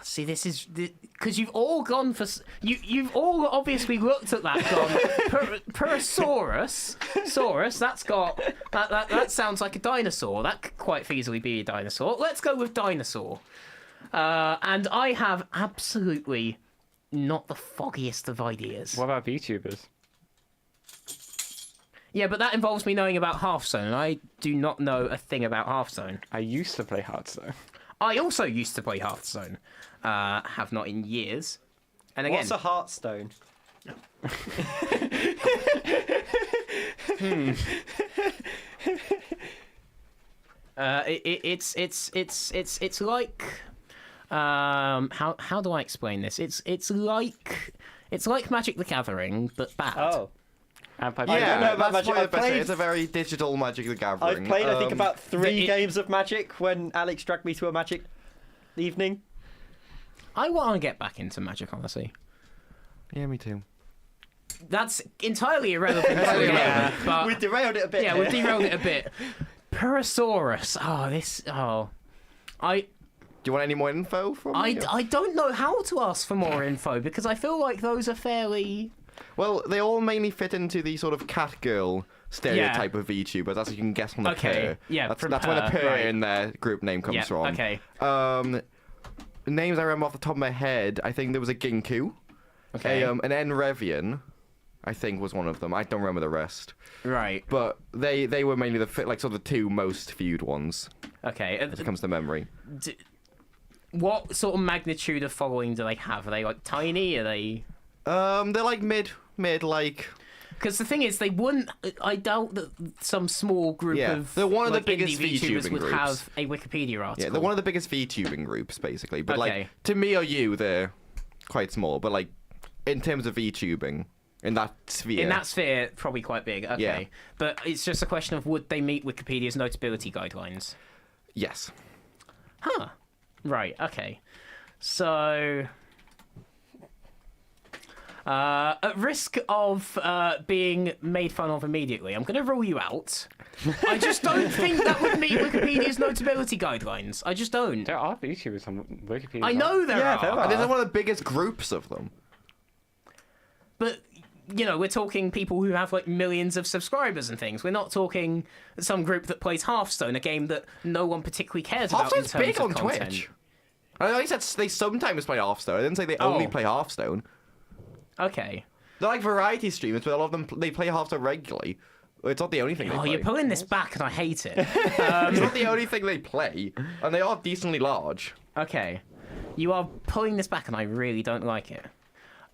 See, this is because you've all gone for you've all obviously looked at that, gone Purosaurus. That's got that sounds like a dinosaur. That could quite feasibly be a dinosaur. Let's go with dinosaur. And I have absolutely not the foggiest of ideas. What about VTubers? Yeah, but that involves me knowing about Hearthstone, and I do not know a thing about Hearthstone. I used to play Hearthstone. I also used to play Hearthstone. Have not in years. And again, What's a Hearthstone? It's like how do I explain this? It's like Magic the Gathering, but bad. Oh. And play I don't know about that's Magic. my I've best. played- It's a very digital Magic the Gathering. I've played, I think, about 3 it- games of Magic when Alex dragged me to a Magic evening. I want to get back into Magic, honestly. Yeah, me too. That's entirely irrelevant. Yeah. But We derailed it a bit. yeah, here. we've derailed it a bit. Purosaurus. Do you want any more info from me? I don't know how to ask for more info because I feel like those are fairly. Well, they all mainly fit into the sort of cat girl stereotype of VTubers, as you can guess from the Okay, purr. yeah, that's from where the purr, purr right. in their group name comes Yeah, from. okay. Names I remember off the top of my head, I think there was a Ginku. Okay. An Enrevian, I think was one of them. I don't remember the rest. Right. But they were mainly sort of the two most viewed ones, Okay. as it comes to memory. What sort of magnitude of following do they have? Are they like tiny? Are they? They're like mid like. Because the thing is, they wouldn't. I doubt that some small group Yeah, of they're one of the like, biggest indie VTubers VTubing would groups. have a Wikipedia article. Yeah, they're one of the biggest VTubing groups, basically. But Okay. like to me or you, they're quite small. But like in terms of VTubing, in that sphere. In that sphere, probably quite big. Okay, Yeah. but it's just a question of would they meet Wikipedia's notability guidelines? Yes. Huh. Right. Okay. So. At risk of being made fun of immediately, I'm going to rule you out. I just don't think that would meet Wikipedia's notability guidelines. I just don't. There are VTubers on Wikipedia. I know there Yeah, are. there And they're one of the biggest groups of them. But, you know, we're talking people who have, like, millions of subscribers and things. We're not talking some group that plays Hearthstone, a game that no one particularly cares about in Hearthstone's terms big of on content. Twitch. I know said they sometimes play Hearthstone. I didn't say they only Oh. play Hearthstone. Okay. They're like variety streamers, but a lot of them they play Hearthstone regularly. It's not the only thing they Oh, play. you're pulling this back and I hate it. It's not the only thing they play, and they are decently large. Okay. You are pulling this back and I really don't like it.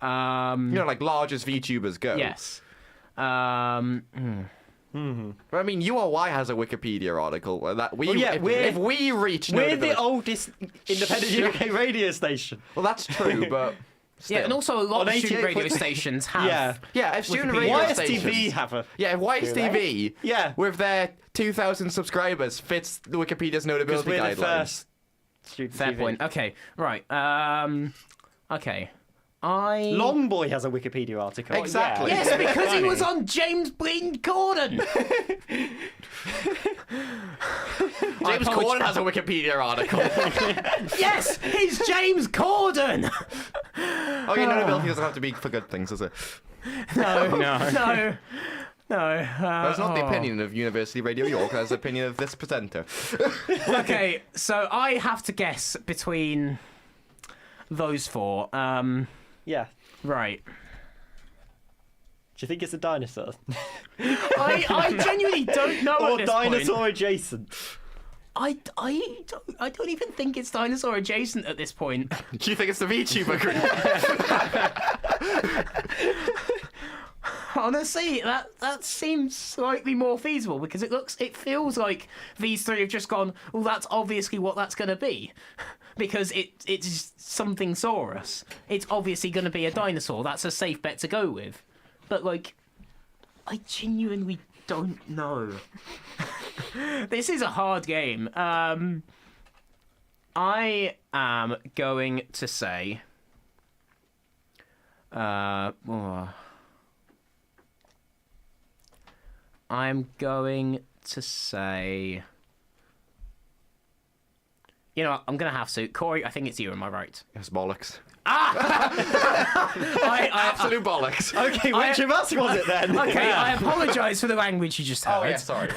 You know, like large as VTubers go. Yes. But I mean, URY has a Wikipedia article that we. Well, yeah, if we reach. We're the notability- oldest independent UK radio station. Well, that's true, but. Yeah, and also a lot On of student 88 radio stations have. Yeah. Yeah, if student Wikipedia. radio YSTV stations. have a. Yeah, if YSTV, Yeah. with their 2,000 subscribers, fits the Wikipedia's notability We're guidelines. the first student Fair TV. point. Okay, right. Okay. Longboy has a Wikipedia article. Exactly. Yes, because he was on James Blean Corden. James Corden has a Wikipedia article. Yes, he's James Corden. Okay, notability doesn't have to be for good things, does it? No. No. That's not the opinion of University Radio York, that's the opinion of this presenter. Okay, so I have to guess between those four. Yeah. Right. Do you think it's a dinosaur? I genuinely don't know or at this dinosaur point. adjacent? I don't even think it's dinosaur adjacent at this point. Do you think it's the VTuber group? Honestly, that seems slightly more feasible because it feels like these three have just gone, well, that's obviously what that's going to be. Because it's something saurus. It's obviously going to be a dinosaur. That's a safe bet to go with. But, like, I genuinely don't know. This is a hard game. I am going to say... I'm going to say... You know what? I'm going to have to. Corey, I think it's you, am I right? Yes, bollocks. Absolute bollocks. Okay, which of us was it then? Okay, I apologise for the language you just heard. Oh, yeah, sorry.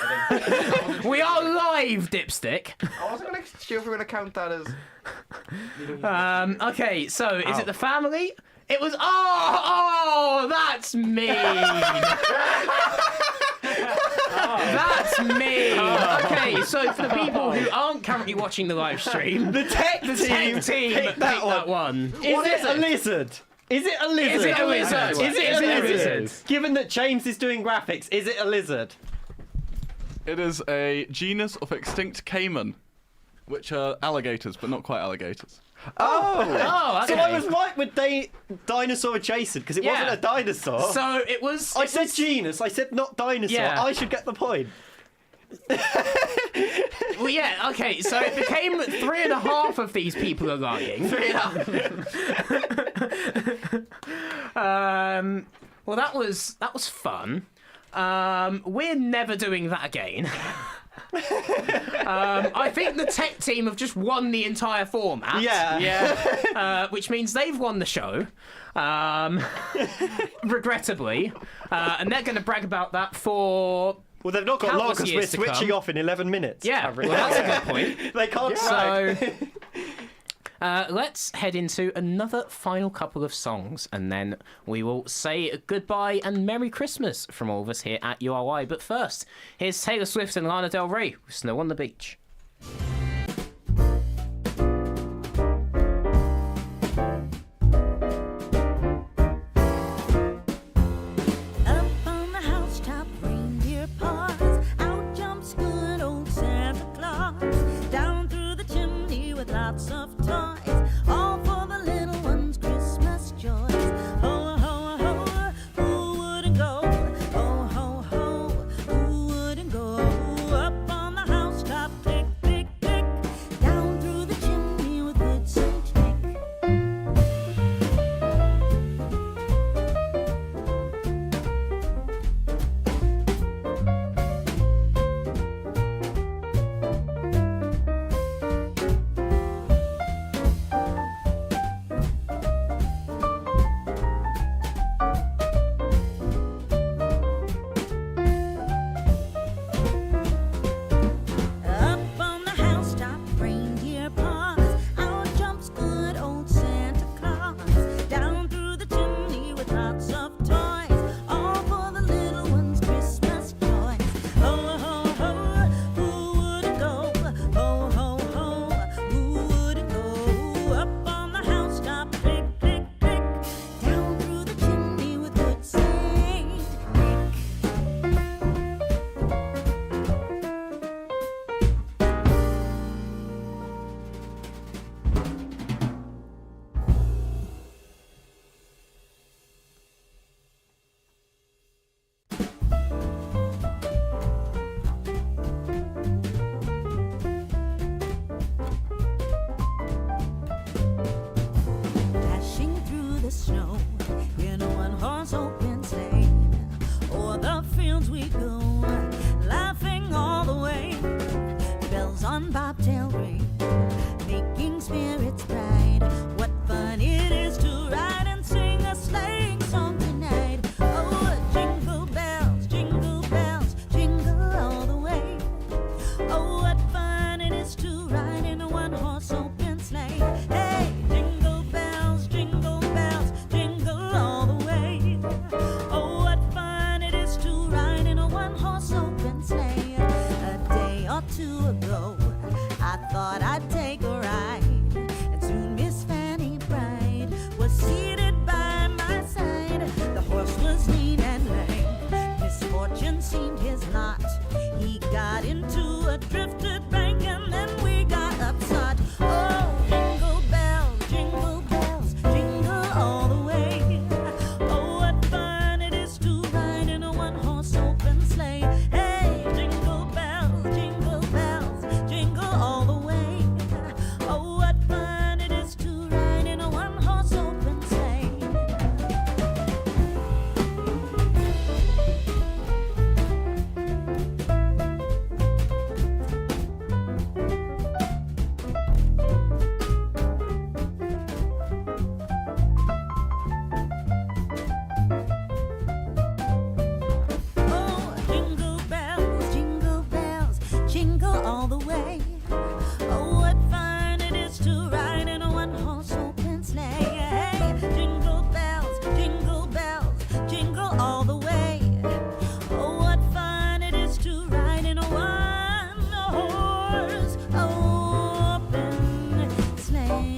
We are live, Dipstick. I wasn't going to sure if we were going to count that as... Okay, so is it the family? It was... Oh, that's mean. That's mean. Okay, so for the people who aren't currently watching the live stream, The tech team picked that one. Is it a lizard? Is it a lizard? Is it a lizard? Is it a lizard? lizard? Given that James is doing graphics, is it a lizard? It is a genus of extinct caiman, which are alligators, but not quite alligators. Oh, okay. So I was right with dinosaur adjacent because it wasn't a dinosaur. So it was. I said genus. I said not dinosaur. Yeah. I should get the point. Well, yeah, okay, so it became 3.5 of these people are lying. 3.5. Well, that was fun. We're never doing that again. I think the tech team have just won the entire format. Yeah. Which means they've won the show. Regrettably. And they're going to brag about that for... Well, they've not got long countless because we're years to switching come. off in 11 minutes. Yeah, well, that's a good point. They can't So, write. let's head into another final couple of songs, and then we will say goodbye and Merry Christmas from all of us here at URY. But first, here's Taylor Swift and Lana Del Rey with Snow on the Beach. Up on the housetop, reindeer paws. Out jumps good old Santa Claus. Down through the chimney with lots of toys. All for the little ones' Christmas joys. Ho, ho, ho, who wouldn't go? Ho, ho, ho, who wouldn't go? Up on the housetop, click, click, click. Down through the chimney with good Saint Nick. Up on the housetop, reindeer paws. Out jumps good old Santa Claus. Down through the chimney with lots of toys. All for the little ones' Christmas joys. Ho, ho, ho, who wouldn't go? Ho, ho, ho, who wouldn't go? Up on the housetop, click, click, click. Down through the chimney with good Saint Nick. Dashing through the snow in a one-horse open sleigh. O'er the fields we go, laughing all the way. Bells on bobtail ring, making spirits bright. What fun it is to ride and sing a sleighing song tonight. Oh, jingle bells, jingle all the way. Oh, what fun it is to ride in a one-horse open sleigh. Hey, jingle bells, jingle all the way. Oh, what fun it is to ride in a one-horse open sleigh. A day or two ago, I thought I'd take a ride, and soon Miss Fanny Bride was seated by my side. The horse was lean and lame, misfortune seemed his lot. He got into a drifted bank, and then we got upside. Oh, jingle bells, jingle all the way. Oh, what fun it is to ride in a one-horse open sleigh. Hey, jingle bells, jingle all the way. Oh, what fun it is to ride in a one-horse open sleigh. Oh, jingle bells, jingle all the way. Oh, what fun it is to ride in a one-horse open sleigh. Hey, jingle bells, jingle all the way. Oh, what fun it is to ride in a one-horse open sleigh.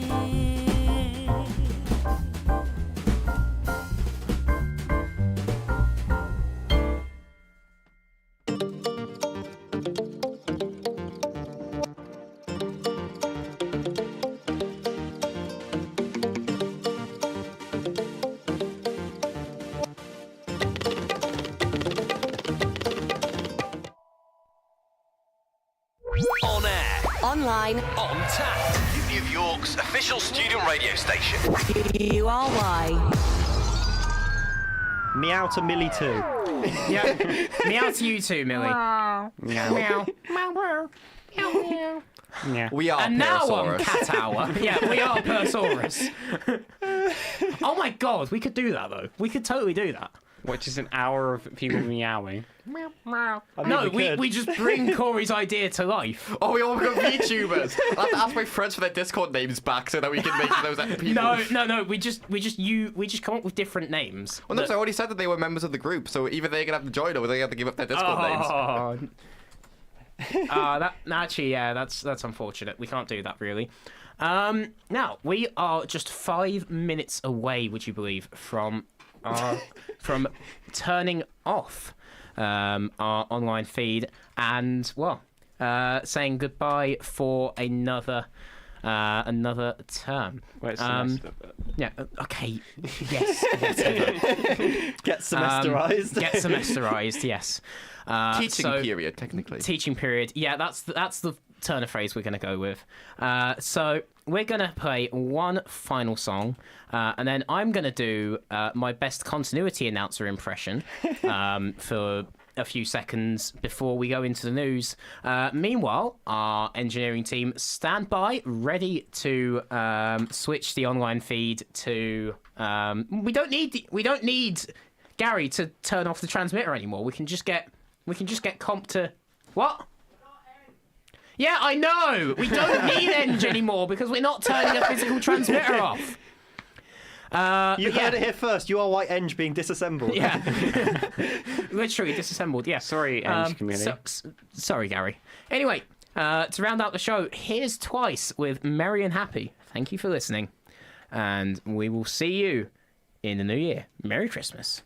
On air, Online. on tap. Mutiny of York's official student radio station. URY. Meow to Millie too. Yeah, meow to you too, Millie. Meow. Meow. Yeah. We are And now on Parasaurus. Cat Hour. Yeah, we are Persaurus. Oh my god, we could do that though. We could totally do that. Which is an hour of people meowing. No, we just bring Corey's idea to life. Oh, we all become VTubers. I'll have to ask my friends for their Discord names back so that we can make those people. No. We just come up with different names. Well, no, so I already said that they were members of the group, so either they're gonna have to join or they have to give up their Discord names. Actually, yeah, that's unfortunate. We can't do that really. Now we are just 5 minutes away. Would you believe from turning off our online feed and saying goodbye for another term. Wait, semester. Yeah. Okay. Yes. Whatever. Get semesterized. Get semesterized. Yes. Teaching period, technically. Teaching period. Yeah, that's the turn of phrase we're going to go with. So we're going to play one final song, and then I'm going to do my best continuity announcer impression for a few seconds before we go into the news. Meanwhile, our engineering team stand by, ready to switch the online feed to. We don't need Gary to turn off the transmitter anymore. We can just get Comp to what? Yeah, I know. We don't need Eng anymore because we're not turning a physical transmitter off. You heard it here first. You are White Eng being disassembled. Yeah. Literally disassembled, yeah. Sorry, Eng community. Sorry, Gary. Anyway, to round out the show, here's Twice with Merry and Happy. Thank you for listening. And we will see you in the new year. Merry Christmas.